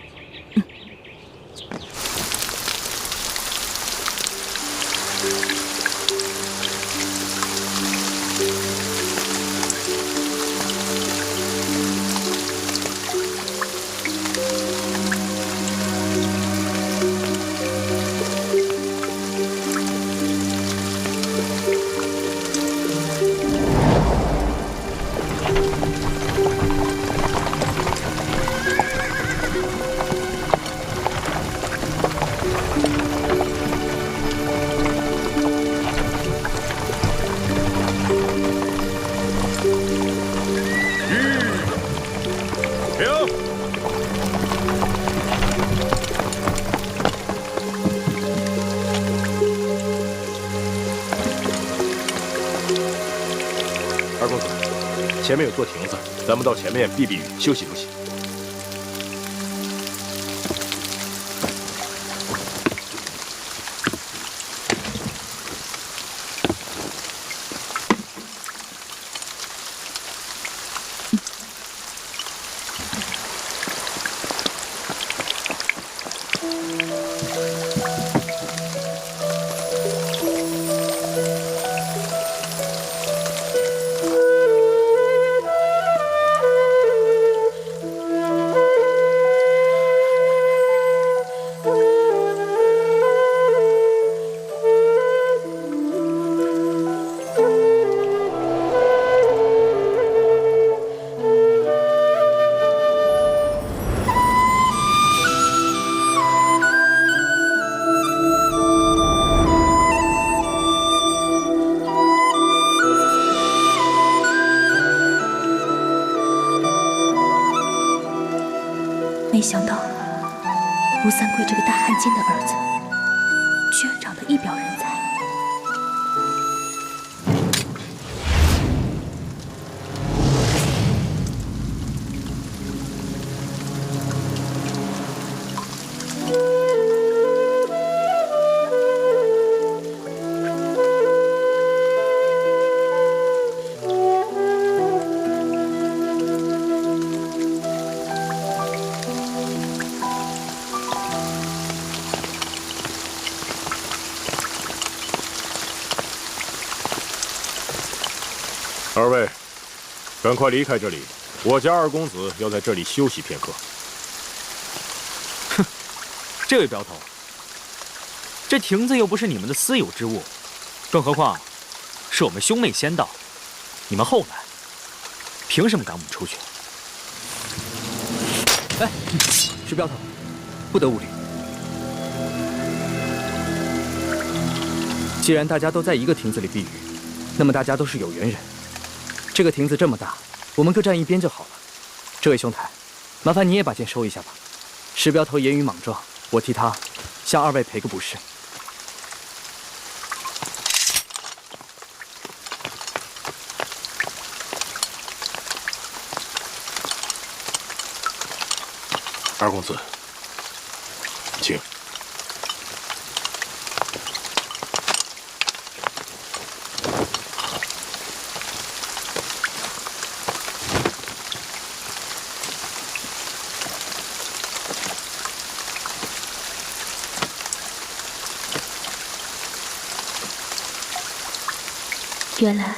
[SPEAKER 9] 二公子，前面有座亭子，咱们到前面避避雨，休息休息。
[SPEAKER 6] 没想到吴三桂这个大汉奸的儿子，居然长得一表人才。
[SPEAKER 9] 二位，赶快离开这里，我家二公子要在这里休息片刻。
[SPEAKER 8] 哼，这位镖头，这亭子又不是你们的私有之物，更何况是我们兄妹先到，你们后来，凭什么赶我们出去？
[SPEAKER 3] 哎，石镖头，不得无礼。既然大家都在一个亭子里避雨，那么大家都是有缘人。这个亭子这么大，我们各站一边就好了。这位兄台，麻烦你也把剑收一下吧。石镖头言语莽撞，我替他向二位赔个不是。
[SPEAKER 9] 二公子，请。
[SPEAKER 6] 原来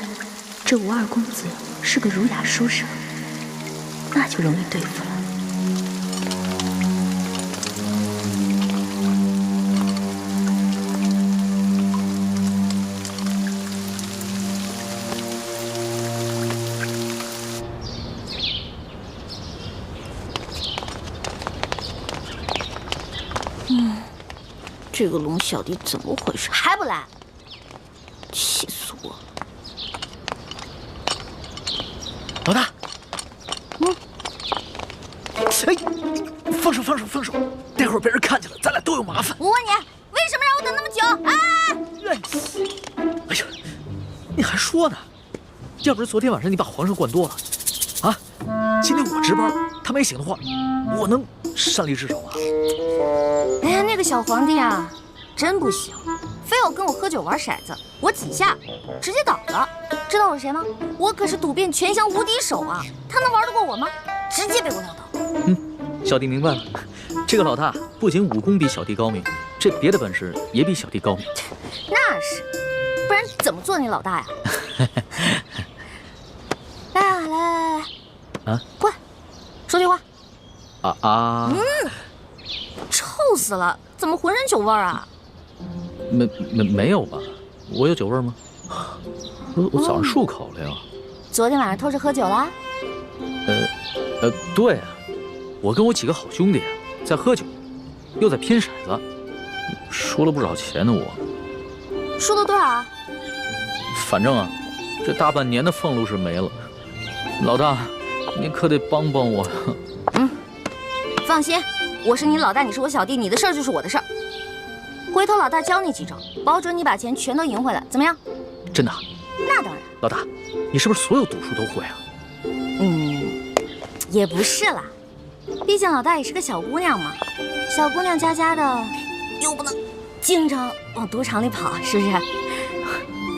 [SPEAKER 6] 这吴二公子是个儒雅书生，那就容易对付了。
[SPEAKER 2] 这个龙小弟怎么回事？还不来？气死我！
[SPEAKER 4] 老大，哎，放手，待会儿被人看见了，咱俩都有麻烦。
[SPEAKER 2] 我问你，为什么让我等那么久啊？
[SPEAKER 4] 哎呀，你还说呢？要不是昨天晚上你把皇上灌多了，啊，今天我值班，他没醒的话，我能擅离职守吗？
[SPEAKER 2] 哎呀，那个小皇帝啊，真不行，非要跟我喝酒玩骰子，我几下直接倒了。知道我是谁吗？我可是赌遍全乡无敌手啊！他能玩得过我吗？直接被我撂倒。
[SPEAKER 4] 小弟明白了，这个老大不仅武功比小弟高明，这别的本事也比小弟高明。
[SPEAKER 2] 那是，不然怎么做你老大呀？来，
[SPEAKER 4] 啊，
[SPEAKER 2] 过来，说句话。臭死了！怎么浑身酒味儿啊？
[SPEAKER 4] 没有吧？我有酒味吗？我早上漱口了呀。
[SPEAKER 2] 昨天晚上偷着喝酒啦？
[SPEAKER 4] 对啊，我跟我几个好兄弟啊，在喝酒，又在拼骰子，输了不少钱呢。我
[SPEAKER 2] 输了多少啊？
[SPEAKER 4] 反正啊，这大半年的俸禄是没了。老大，你可得帮帮我。
[SPEAKER 2] 放心，我是你老大，你是我小弟，你的事儿就是我的事儿。回头老大教你几招，保准你把钱全都赢回来，怎么样？
[SPEAKER 4] 真的？
[SPEAKER 2] 那当然。
[SPEAKER 4] 老大，你是不是所有赌术都会啊？
[SPEAKER 2] 也不是啦，毕竟老大也是个小姑娘嘛，小姑娘家家的，又不能经常往赌场里跑，是不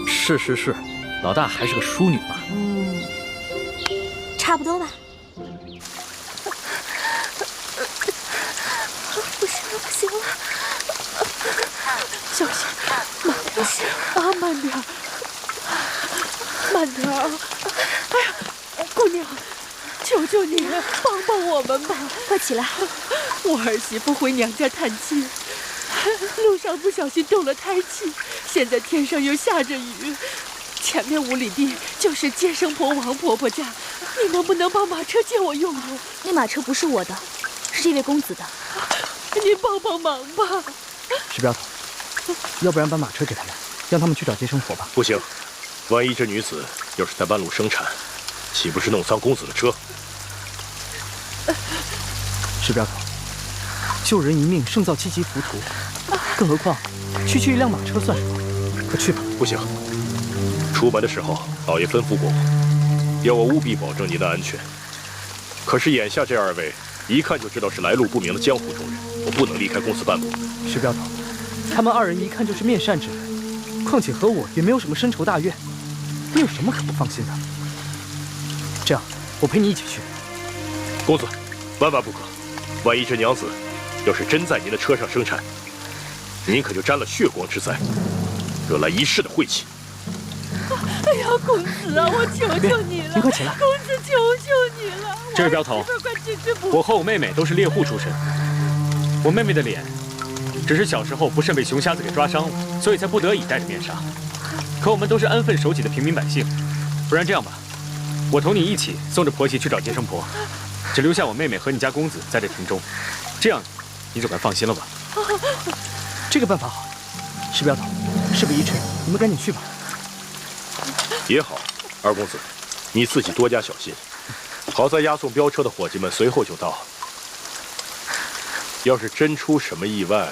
[SPEAKER 2] 是？
[SPEAKER 4] 是，老大还是个淑女嘛。
[SPEAKER 2] 差不多吧。不行了，
[SPEAKER 6] 小心，慢点，慢点！哎呀，姑娘，求求你帮帮我们吧！
[SPEAKER 2] 快起来！
[SPEAKER 6] 我儿媳妇回娘家探亲，路上不小心动了胎气，现在天上又下着雨，前面5里地就是接生婆王婆婆家，你能不能把马车借我用用？
[SPEAKER 2] 那马车不是我的，是这位公子的。
[SPEAKER 6] 你帮帮忙吧！
[SPEAKER 3] 石镖头，要不然把马车给他们，让他们去找接生婆吧。
[SPEAKER 9] 不行，万一这女子要是在半路生产，岂不是弄脏公子的车？
[SPEAKER 3] 石镖头，
[SPEAKER 10] 救人一命胜造7级浮屠，更何况区区一辆马车算什么？快去吧。
[SPEAKER 9] 不行，出门的时候老爷吩咐过我，要我务必保证您的安全。可是眼下这2位一看就知道是来路不明的江湖中人，我不能离开公司半步。
[SPEAKER 10] 石镖头，他们2人一看就是面善之人，况且和我也没有什么深仇大怨，你有什么可不放心的？这样，我陪你一起去。
[SPEAKER 9] 公子，万万不可！万一这娘子要是真在您的车上生产，您可就沾了血光之灾，惹来一世的晦气。
[SPEAKER 11] 哎呀，公子啊，我求求你了！
[SPEAKER 10] 你快起来！
[SPEAKER 11] 公子，求求你了！
[SPEAKER 8] 这位镖头，我和我妹妹都是猎户出身，我妹妹的脸只是小时候不慎被熊瞎子给抓伤了，所以才不得已戴着面纱。可我们都是安分守己的平民百姓，不然这样吧，我同你一起送着婆媳去找接生婆，只留下我妹妹和你家公子在这庭中，这样你总该放心了吧？
[SPEAKER 10] 这个办法好。石镖头，事不宜迟，你们赶紧去吧。
[SPEAKER 9] 也好，二公子，你自己多加小心。好在押送镖车的伙计们随后就到，要是真出什么意外，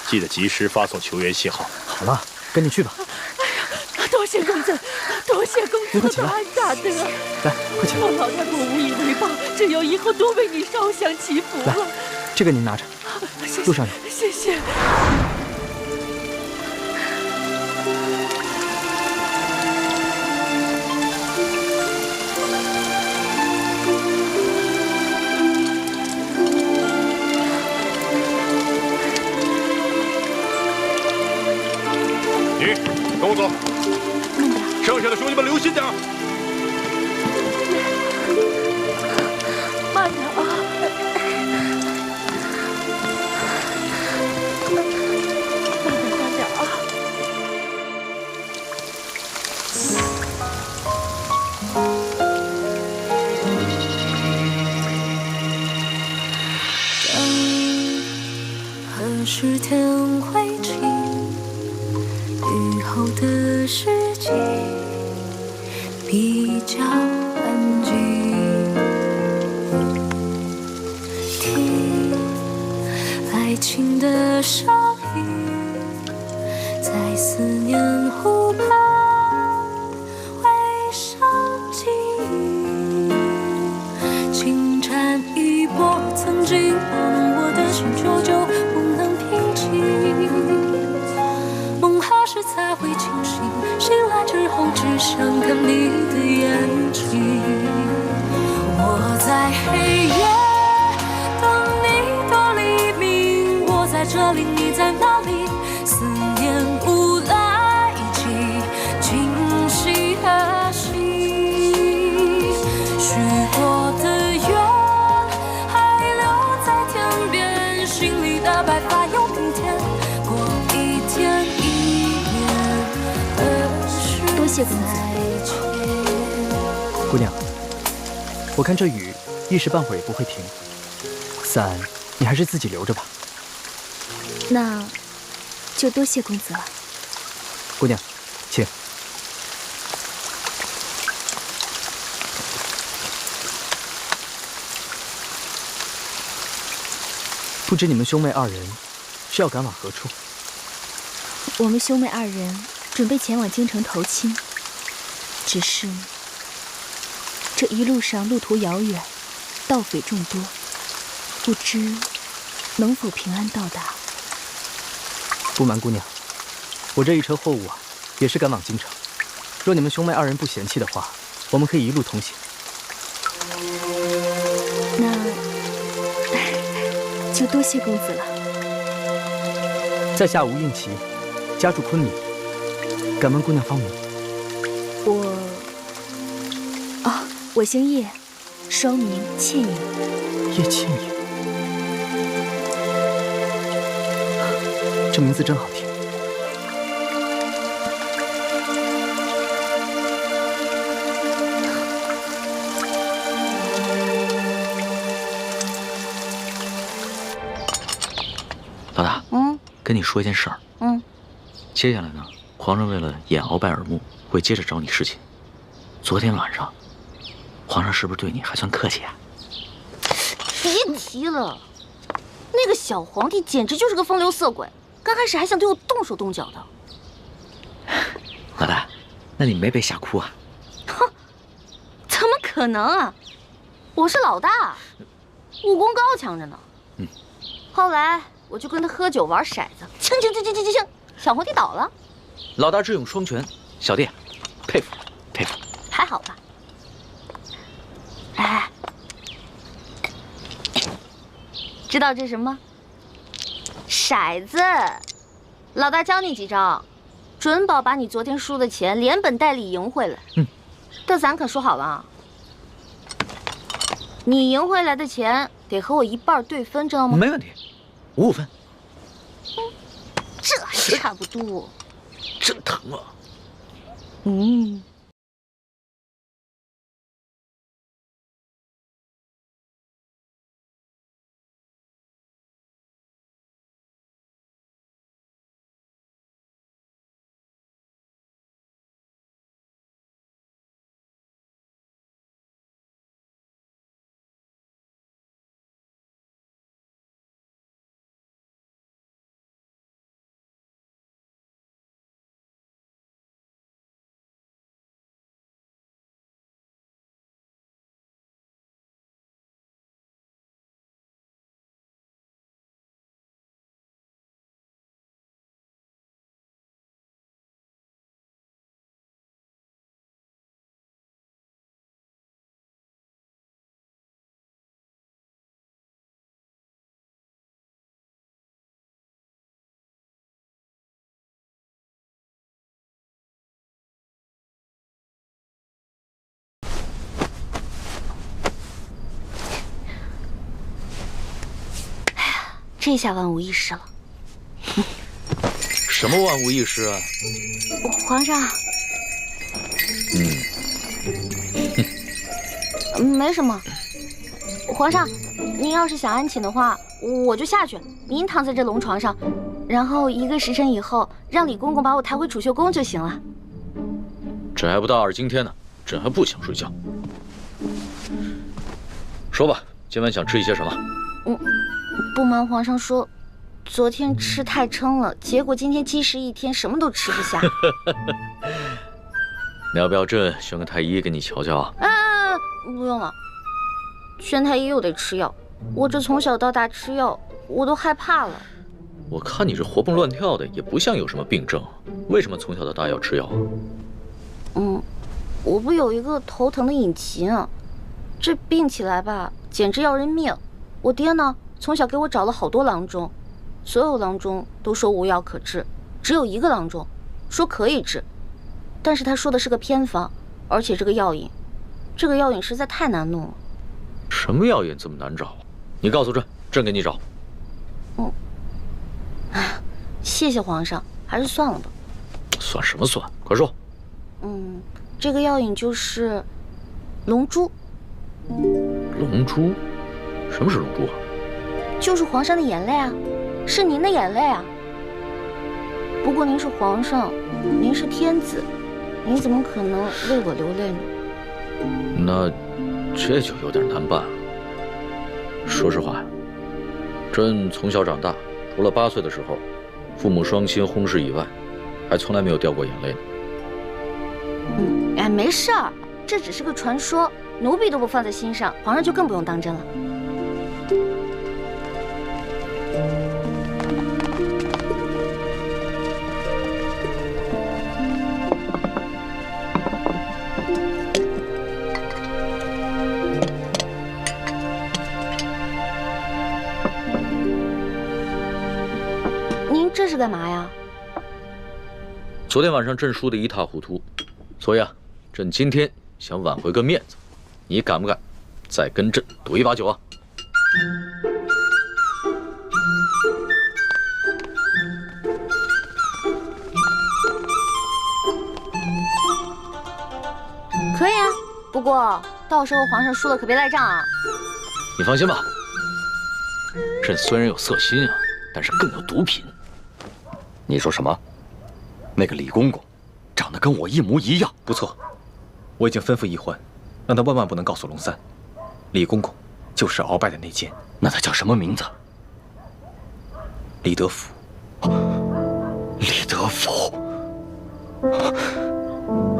[SPEAKER 9] 记得及时发送求援信号。
[SPEAKER 10] 好了，赶紧去吧。
[SPEAKER 11] 哎呀，多谢公子，多谢公子的大恩大德。
[SPEAKER 10] 来，快起来。
[SPEAKER 11] 老太婆无以为报，只有以后多为你烧香祈福了。
[SPEAKER 10] 来，这个您拿着，路上有。
[SPEAKER 11] 谢谢。
[SPEAKER 9] 你跟我走，剩下的兄弟们留心点。
[SPEAKER 11] 慢点啊！慢点啊！
[SPEAKER 12] 何时天会晴？雨后的世界比较安静，听爱情的声音，在思念湖畔回声记忆，轻缠一波，曾经忘我的心久久不能平静。梦何时才会清醒？醒来之后只想看你的眼睛。我在黑夜等你到黎明，我在这里，你在哪里？思念无来及，今夕何夕？许过的愿还留在天边，心里的白发又平添。过一天
[SPEAKER 6] 多谢公子。
[SPEAKER 10] 姑娘，我看这雨一时半会儿也不会停，伞你还是自己留着吧。
[SPEAKER 6] 那就多谢公子了。
[SPEAKER 10] 姑娘，请。不知你们兄妹2人是要赶往何处？
[SPEAKER 6] 我们兄妹2人准备前往京城投亲，只是这一路上路途遥远，盗匪众多，不知能否平安到达。
[SPEAKER 10] 不瞒姑娘，我这一车货物啊，也是赶往京城。若你们兄妹2人不嫌弃的话，我们可以一路同行。
[SPEAKER 6] 那就多谢公子了。
[SPEAKER 10] 在下吴应奇，家住昆明，敢问姑娘芳名？
[SPEAKER 6] 我姓叶，双名倩影。
[SPEAKER 10] 叶倩影，这名字真好听。
[SPEAKER 4] 老大，跟你说一件事儿。接下来呢，皇上为了掩鳌拜耳目，会接着找你侍寝。昨天晚上，皇上是不是对你还算客气啊？
[SPEAKER 1] 别提了，
[SPEAKER 2] 那个小皇帝简直就是个风流色鬼，刚开始还想对我动手动脚的。
[SPEAKER 4] 老大，那你没被吓哭啊？
[SPEAKER 2] 哼，怎么可能啊！我是老大，武功高强着呢。后来我就跟他喝酒玩骰子，锵，小皇帝倒了。
[SPEAKER 4] 老大智勇双全，小弟佩服佩服。
[SPEAKER 2] 还好吧？哎，知道这是什么吗？骰子。老大教你几招，准保把你昨天输的钱连本带利赢回来。但咱可说好了，你赢回来的钱得和我一半对分，知道吗？
[SPEAKER 4] 没问题，5分。
[SPEAKER 2] 这还差不多。
[SPEAKER 4] 真疼啊！
[SPEAKER 2] 这下万无一失了。
[SPEAKER 4] 什么万无一失啊？
[SPEAKER 2] 皇上。没什么。皇上，您要是想安寝的话，我就下去，您躺在这龙床上，然后1个时辰以后，让李公公把我抬回储秀宫就行了。
[SPEAKER 4] 朕还不到2更天呢，朕还不想睡觉。说吧，今晚想吃一些什么？
[SPEAKER 2] 不瞒皇上说，昨天吃太撑了，结果今天积食一天，什么都吃不下。
[SPEAKER 4] 你要不要朕选个太医给你瞧瞧啊？
[SPEAKER 2] 不用了，宣太医又得吃药，我这从小到大吃药，我都害怕了。
[SPEAKER 4] 我看你这活蹦乱跳的，也不像有什么病症，为什么从小到大要吃药啊？
[SPEAKER 2] 我不有一个头疼的隐疾啊，这病起来吧，简直要人命。我爹呢，从小给我找了好多郎中，所有郎中都说无药可治，只有一个郎中说可以治，但是他说的是个偏方，而且这个药引实在太难弄了。
[SPEAKER 4] 什么药引这么难找？你告诉朕，朕给你找。
[SPEAKER 2] 谢谢皇上，还是算了吧。
[SPEAKER 4] 算什么算？快说。
[SPEAKER 2] 这个药引就是龙珠。
[SPEAKER 4] 龙珠？什么是龙珠啊？
[SPEAKER 2] 就是皇上的眼泪啊，是您的眼泪啊。不过您是皇上，您是天子，您怎么可能为我流泪呢？
[SPEAKER 4] 那这就有点难办了。说实话，朕从小长大，除了8岁的时候，父母双亲轰逝以外，还从来没有掉过眼泪呢。
[SPEAKER 2] 没事儿，这只是个传说，奴婢都不放在心上，皇上就更不用当真了。您这是干嘛呀？
[SPEAKER 4] 昨天晚上朕输得一塌糊涂，所以啊，朕今天想挽回个面子，你敢不敢再跟朕赌一把酒啊？
[SPEAKER 2] 可以啊，不过到时候皇上输了可别赖账啊。
[SPEAKER 4] 你放心吧，朕虽然有色心啊，但是更有毒品。
[SPEAKER 3] 你说什么？那个李公公长得跟我一模一样。不错，我已经吩咐一欢，让他万万不能告诉龙三，李公公就是鳌拜的内奸。那他叫什么名字？李德福。
[SPEAKER 9] 李德福，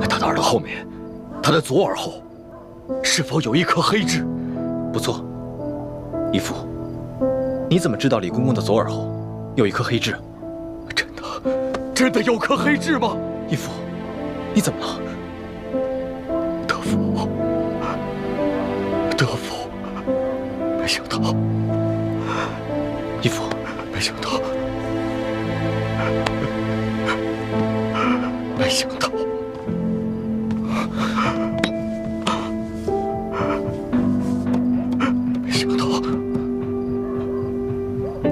[SPEAKER 9] 他的耳朵后面，他的左耳后，是否有一颗黑痣？
[SPEAKER 3] 不错，义父，你怎么知道李公公的左耳后有一颗黑痣？
[SPEAKER 9] 真的有颗黑痣吗？
[SPEAKER 3] 义父，你怎么了？
[SPEAKER 9] 德福，没想到，
[SPEAKER 3] 义父，
[SPEAKER 9] 没想到，没想到，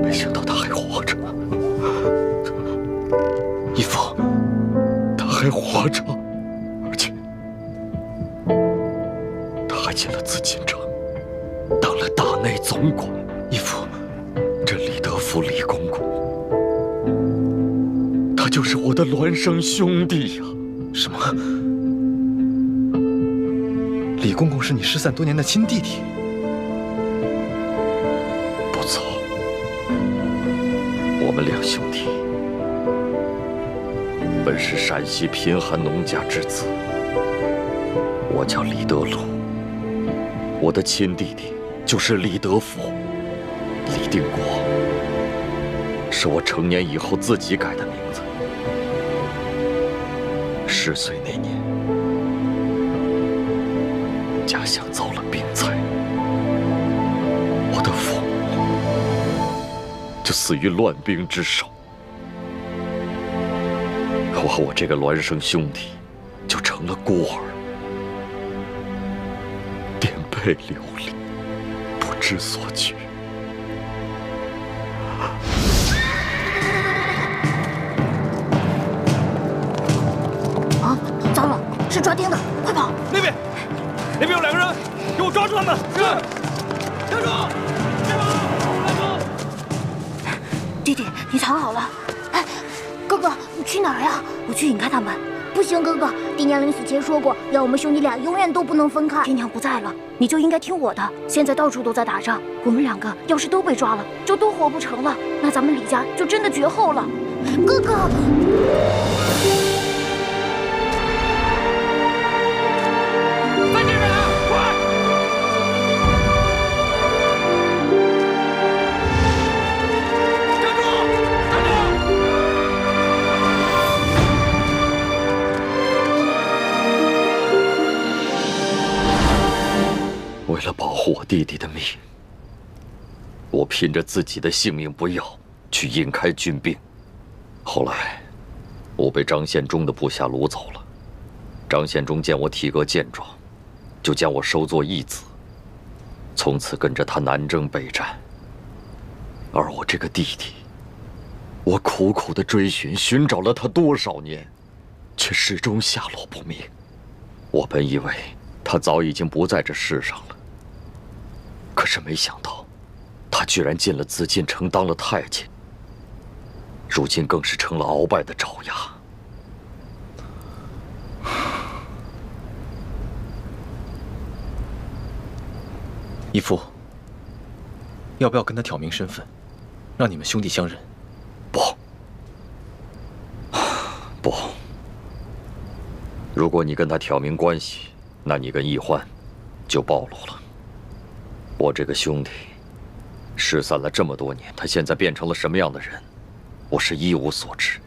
[SPEAKER 9] 没想到他还活着。
[SPEAKER 3] 义父，
[SPEAKER 9] 他还活着，而且他还进了紫禁城，当了大内总管。
[SPEAKER 3] 义父，
[SPEAKER 9] 这李德福李公公，他就是我的孪生兄弟呀！
[SPEAKER 3] 什么？李公公是你失散多年的亲弟弟？
[SPEAKER 9] 不错，我们两兄弟本是陕西贫寒农家之子，我叫李德禄，我的亲弟弟就是李德福。李定国是我成年以后自己改的名字。10岁那年，家乡遭了病灾，我的父母就死于乱兵之手。我和我这个孪生兄弟就成了孤儿，颠沛流离，不知所居。
[SPEAKER 2] 啊，糟了，是抓丁的，快跑！
[SPEAKER 3] 那边有2个人，给我抓住他们！是，站住！
[SPEAKER 2] 弟弟，你藏好了。哎，哥哥，你去哪儿呀？我去引开他们。不行，哥哥，爹娘临死前说过，要我们兄弟俩永远都不能分开。爹娘不在了，你就应该听我的。现在到处都在打仗，我们2个要是都被抓了，就都活不成了，那咱们李家就真的绝后了。哥哥。
[SPEAKER 9] 为了保护我弟弟的命，我拼着自己的性命不要，去引开军兵。后来，我被张献忠的部下掳走了。张献忠见我体格健壮，就将我收作义子，从此跟着他南征北战。而我这个弟弟，我苦苦的追寻找了他多少年，却始终下落不明。我本以为他早已经不在这世上了，可是没想到，他居然进了紫禁城当了太监，如今更是成了鳌拜的爪牙。
[SPEAKER 3] 义父，要不要跟他挑明身份，让你们兄弟相认？
[SPEAKER 9] 不，如果你跟他挑明关系，那你跟易欢就暴露了。我这个兄弟失散了这么多年，他现在变成了什么样的人，我是一无所知。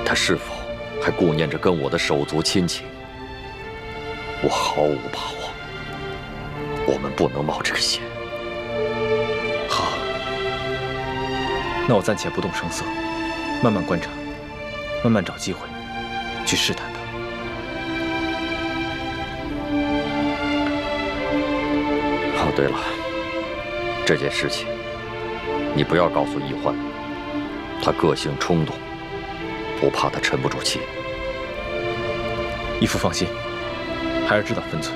[SPEAKER 9] 他是否还顾念着跟我的手足亲情，我毫无把握。我们不能冒这个险。
[SPEAKER 3] 好，那我暂且不动声色，慢慢观察，慢慢找机会去试探他。
[SPEAKER 9] 哦，对了，这件事情你不要告诉易欢，他个性冲动，不怕他沉不住气。
[SPEAKER 3] 义父放心，孩儿知道分寸。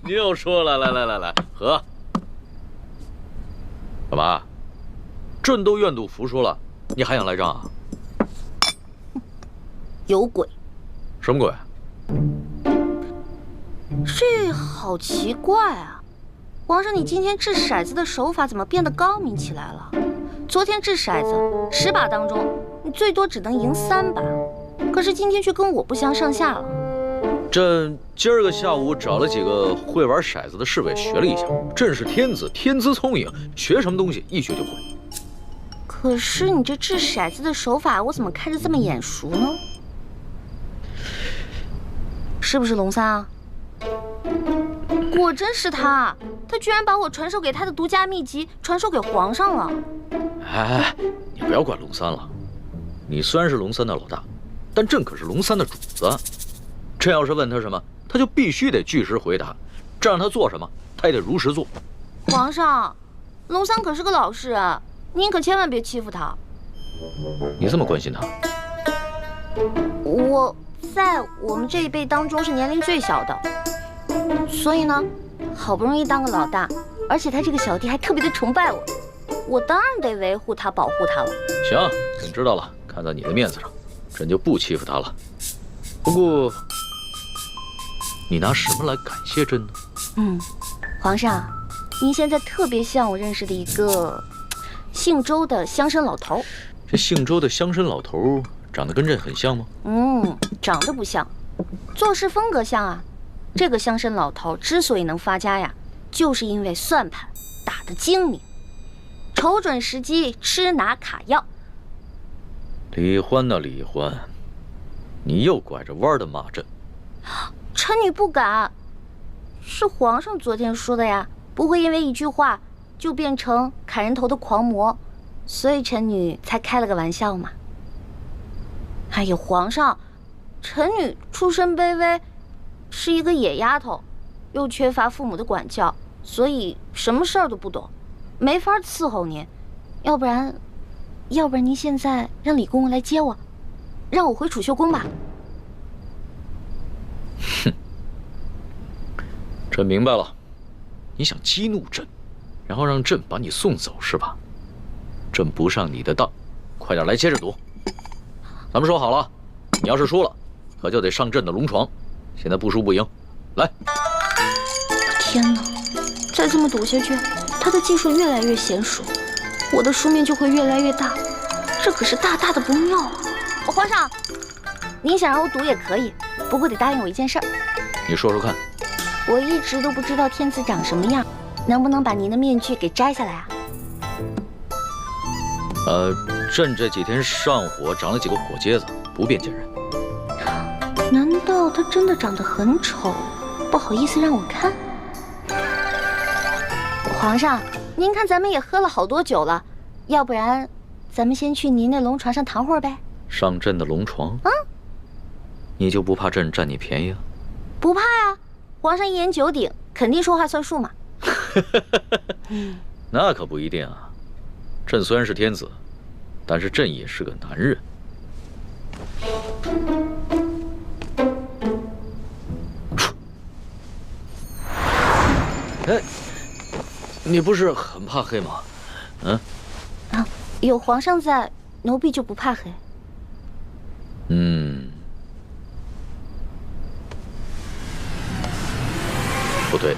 [SPEAKER 4] 你又说了，来，喝。干嘛？朕都愿赌服输了，你还想赖账啊？
[SPEAKER 2] 有鬼！
[SPEAKER 4] 什么鬼？
[SPEAKER 2] 这好奇怪啊！皇上，你今天掷骰子的手法怎么变得高明起来了？昨天掷骰子10把当中，你最多只能赢3把，可是今天却跟我不相上下了。
[SPEAKER 4] 朕今儿个下午找了几个会玩骰子的侍卫学了一下，朕是天子，天资聪颖，学什么东西一学就会。
[SPEAKER 2] 可是你这掷骰子的手法，我怎么看着这么眼熟呢？是不是龙三啊？果真是他，他居然把我传授给他的独家秘籍传授给皇上了。
[SPEAKER 4] 哎，你不要管龙三了，你虽然是龙三的老大，但朕可是龙三的主子。朕要是问他什么，他就必须得据实回答，这让他做什么，他也得如实做。
[SPEAKER 2] 皇上，龙三可是个老实人，您可千万别欺负他。
[SPEAKER 4] 你这么关心他？
[SPEAKER 2] 我在我们这一辈当中是年龄最小的，所以呢，好不容易当个老大，而且他这个小弟还特别的崇拜我，我当然得维护他、保护他了。
[SPEAKER 4] 行，朕知道了，看在你的面子上，朕就不欺负他了。不过，你拿什么来感谢朕呢？
[SPEAKER 2] 皇上，您现在特别像我认识的一个姓周的乡绅老头。
[SPEAKER 4] 这姓周的乡绅老头长得跟朕很像吗？
[SPEAKER 2] 长得不像，做事风格像啊。这个乡绅老头之所以能发家呀，就是因为算盘打得精明，瞅准时机吃拿卡要。
[SPEAKER 4] 李欢呐，李欢，你又拐着弯的骂朕。
[SPEAKER 2] 臣女不敢，是皇上昨天说的呀，不会因为一句话就变成砍人头的狂魔，所以臣女才开了个玩笑嘛。哎呀，皇上，臣女出身卑微，是一个野丫头，又缺乏父母的管教，所以什么事儿都不懂，没法伺候您。要不然您现在让李公公来接我，让我回储秀宫吧。
[SPEAKER 4] 哼，朕明白了，你想激怒朕，然后让朕把你送走是吧？朕不上你的当，快点来接着赌。咱们说好了，你要是输了，可就得上朕的龙床。现在不输不赢，来！
[SPEAKER 2] 天哪，再这么赌下去，他的技术越来越娴熟，我的输面就会越来越大，这可是大大的不妙啊！皇上，您想让我赌也可以，不过得答应我一件事儿。
[SPEAKER 4] 你说说看。
[SPEAKER 2] 我一直都不知道天子长什么样，能不能把您的面具给摘下来啊？
[SPEAKER 4] 朕这几天上火长了几个火疖子，不便见人。
[SPEAKER 2] 难道他真的长得很丑，不好意思让我看？皇上，您看咱们也喝了好多酒了，要不然咱们先去您那龙床上躺会儿呗？
[SPEAKER 4] 上朕的龙床？你就不怕朕占你便宜啊？
[SPEAKER 2] 不怕呀，皇上一言九鼎，肯定说话算数嘛。
[SPEAKER 4] 那可不一定啊。朕虽然是天子，但是朕也是个男人。哎，你不是很怕黑吗？
[SPEAKER 2] 有皇上在，奴婢就不怕黑。
[SPEAKER 4] 不对，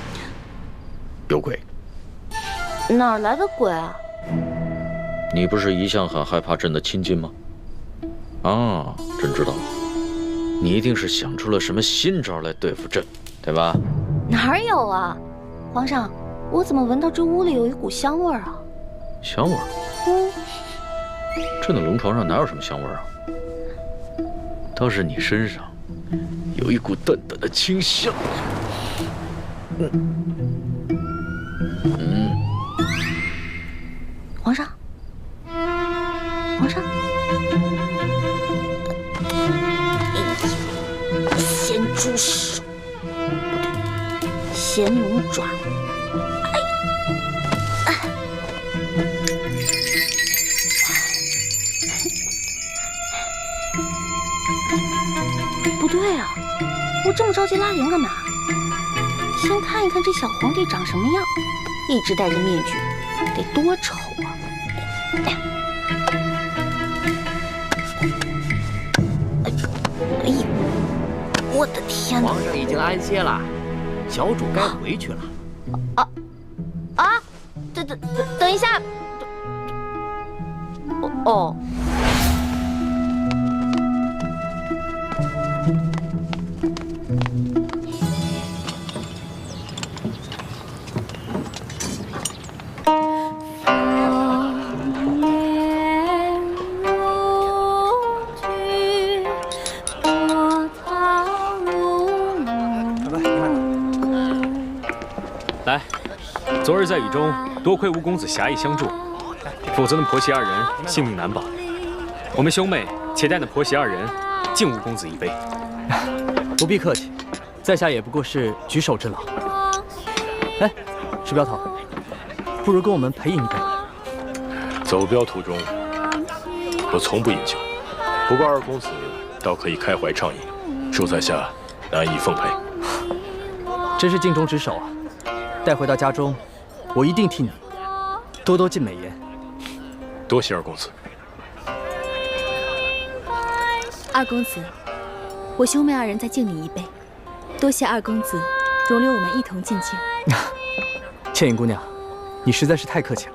[SPEAKER 4] 有鬼。
[SPEAKER 2] 哪儿来的鬼啊？
[SPEAKER 4] 你不是一向很害怕朕的亲近吗？朕知道了，你一定是想出了什么新招来对付朕，对吧？
[SPEAKER 2] 哪有啊，皇上，我怎么闻到这屋里有一股香味儿啊？
[SPEAKER 4] 香味儿？朕的龙床上哪有什么香味儿啊？倒是你身上有一股淡淡的清香。
[SPEAKER 2] 皇上，皇上，咸猪手，不对，咸龙爪。不对啊，我这么着急拉铃干嘛？先看一看这小皇帝长什么样，一直戴着面具，得多丑啊！
[SPEAKER 1] 我的天哪！
[SPEAKER 5] 皇上已经安歇了，小主该回去了。
[SPEAKER 1] 等一下。哦。
[SPEAKER 8] 来，昨日在雨中，多亏吴公子侠义相助，否则那婆媳二人性命难保。我们兄妹且待那婆媳二人敬吴公子一杯。
[SPEAKER 10] 不必客气，在下也不过是举手之劳。哎，石镖头，不如跟我们陪饮一杯。
[SPEAKER 9] 走镖途中，我从不饮酒，不过二公子倒可以开怀畅饮，恕在下难以奉陪。
[SPEAKER 10] 真是尽忠职守啊！带回到家中，我一定替你多多进美言。
[SPEAKER 9] 多谢二公子。
[SPEAKER 2] 二公子，我兄妹二人再敬你一杯，多谢二公子容留我们一同进京。
[SPEAKER 10] 倩影姑娘，你实在是太客气了。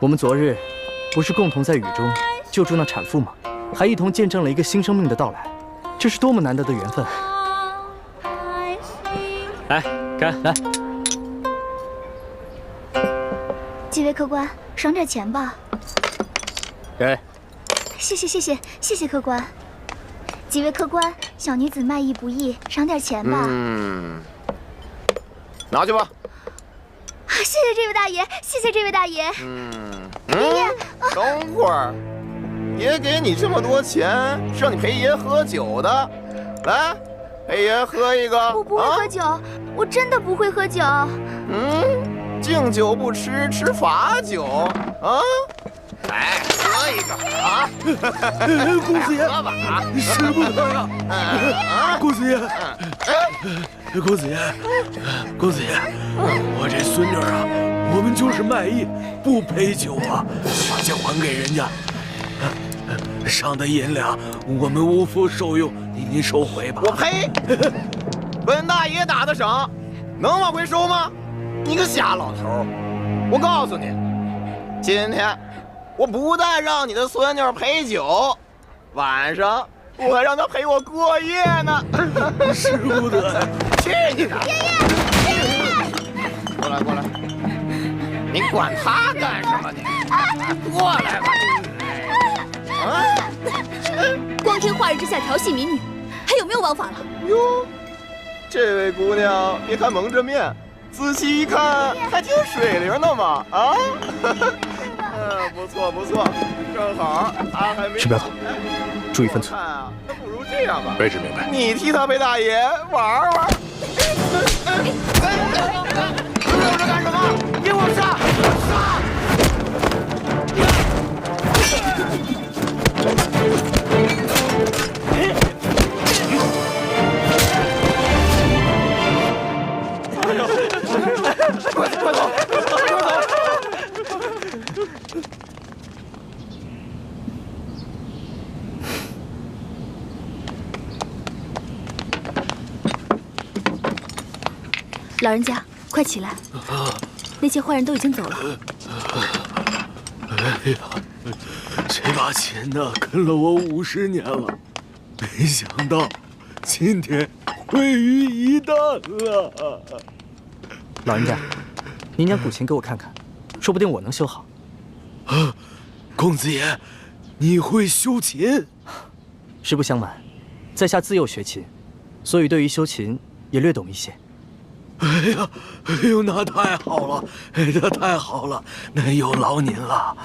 [SPEAKER 10] 我们昨日不是共同在雨中救助那产妇吗？还一同见证了一个新生命的到来，这是多么难得的缘分！
[SPEAKER 8] 来，干来！
[SPEAKER 2] 几位客官，赏点钱吧。
[SPEAKER 10] 给。
[SPEAKER 2] 谢谢客官。几位客官，小女子卖艺不易，赏点钱吧。
[SPEAKER 13] 拿去吧。
[SPEAKER 2] 谢谢这位大爷，谢谢这位大爷。
[SPEAKER 13] 爷，等会儿，爷给你这么多钱，是让你陪爷喝酒的。来，陪爷喝一个。
[SPEAKER 2] 我不会喝酒，我真的不会喝酒。
[SPEAKER 13] 敬酒不吃，吃罚酒啊！来，喝一个啊！
[SPEAKER 14] 公子爷，
[SPEAKER 13] 喝吧啊！
[SPEAKER 14] 使不得呀！公子爷，公子爷，公子爷，我这孙女啊，我们就是卖艺，不陪酒啊，把钱还给人家。赏的银两我们无福受用，您收回吧。
[SPEAKER 13] 我呸！本大爷打的赏，能往回收吗？你个瞎老头！我告诉你，今天我不但让你的孙女陪酒，晚上我还让她陪我过夜呢。
[SPEAKER 14] 使不得呀！
[SPEAKER 13] 去你的！过来过来，你管他干什么你？过来吧！
[SPEAKER 2] 光天化日之下调戏民女，还有没有王法了？
[SPEAKER 13] 哟，这位姑娘，别看蒙着面，仔细一看还挺水灵的嘛！啊，不错不错，正好他还没。
[SPEAKER 10] 石镖头，注意分寸。
[SPEAKER 13] 那不如这样吧，
[SPEAKER 9] 卑职明白。
[SPEAKER 13] 你替他陪大爷玩玩。留着干什么？给我杀！杀！快走！快走！
[SPEAKER 2] 老人家，快起来！那些坏人都已经走了。
[SPEAKER 14] 哎呀，这把琴呢，跟了我50年了，没想到今天毁于一旦了。
[SPEAKER 10] 老人家，您将古琴给我看看，说不定我能修好。
[SPEAKER 14] 公子爷，你会修琴？
[SPEAKER 10] 实不相瞒，在下自幼学琴，所以对于修琴也略懂一些。
[SPEAKER 14] 哎呦，那太好了，那太好了，那有劳您了。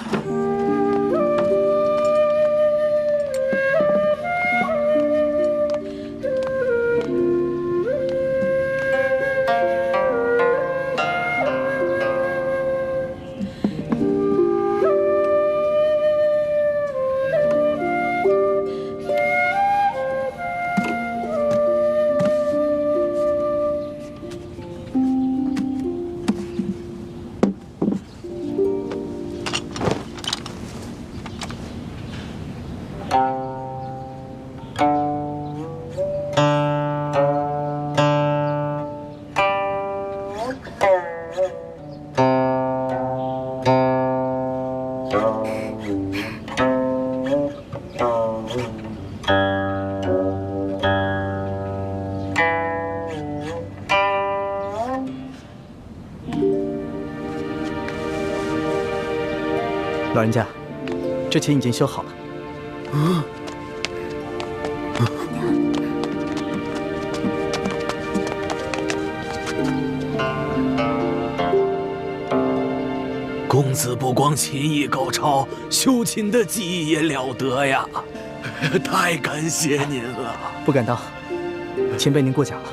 [SPEAKER 10] 老人家，这琴已经修好了。
[SPEAKER 14] 公子不光琴艺高超，修琴的技艺也了得呀！太感谢您了。
[SPEAKER 10] 不敢当，前辈您过奖了。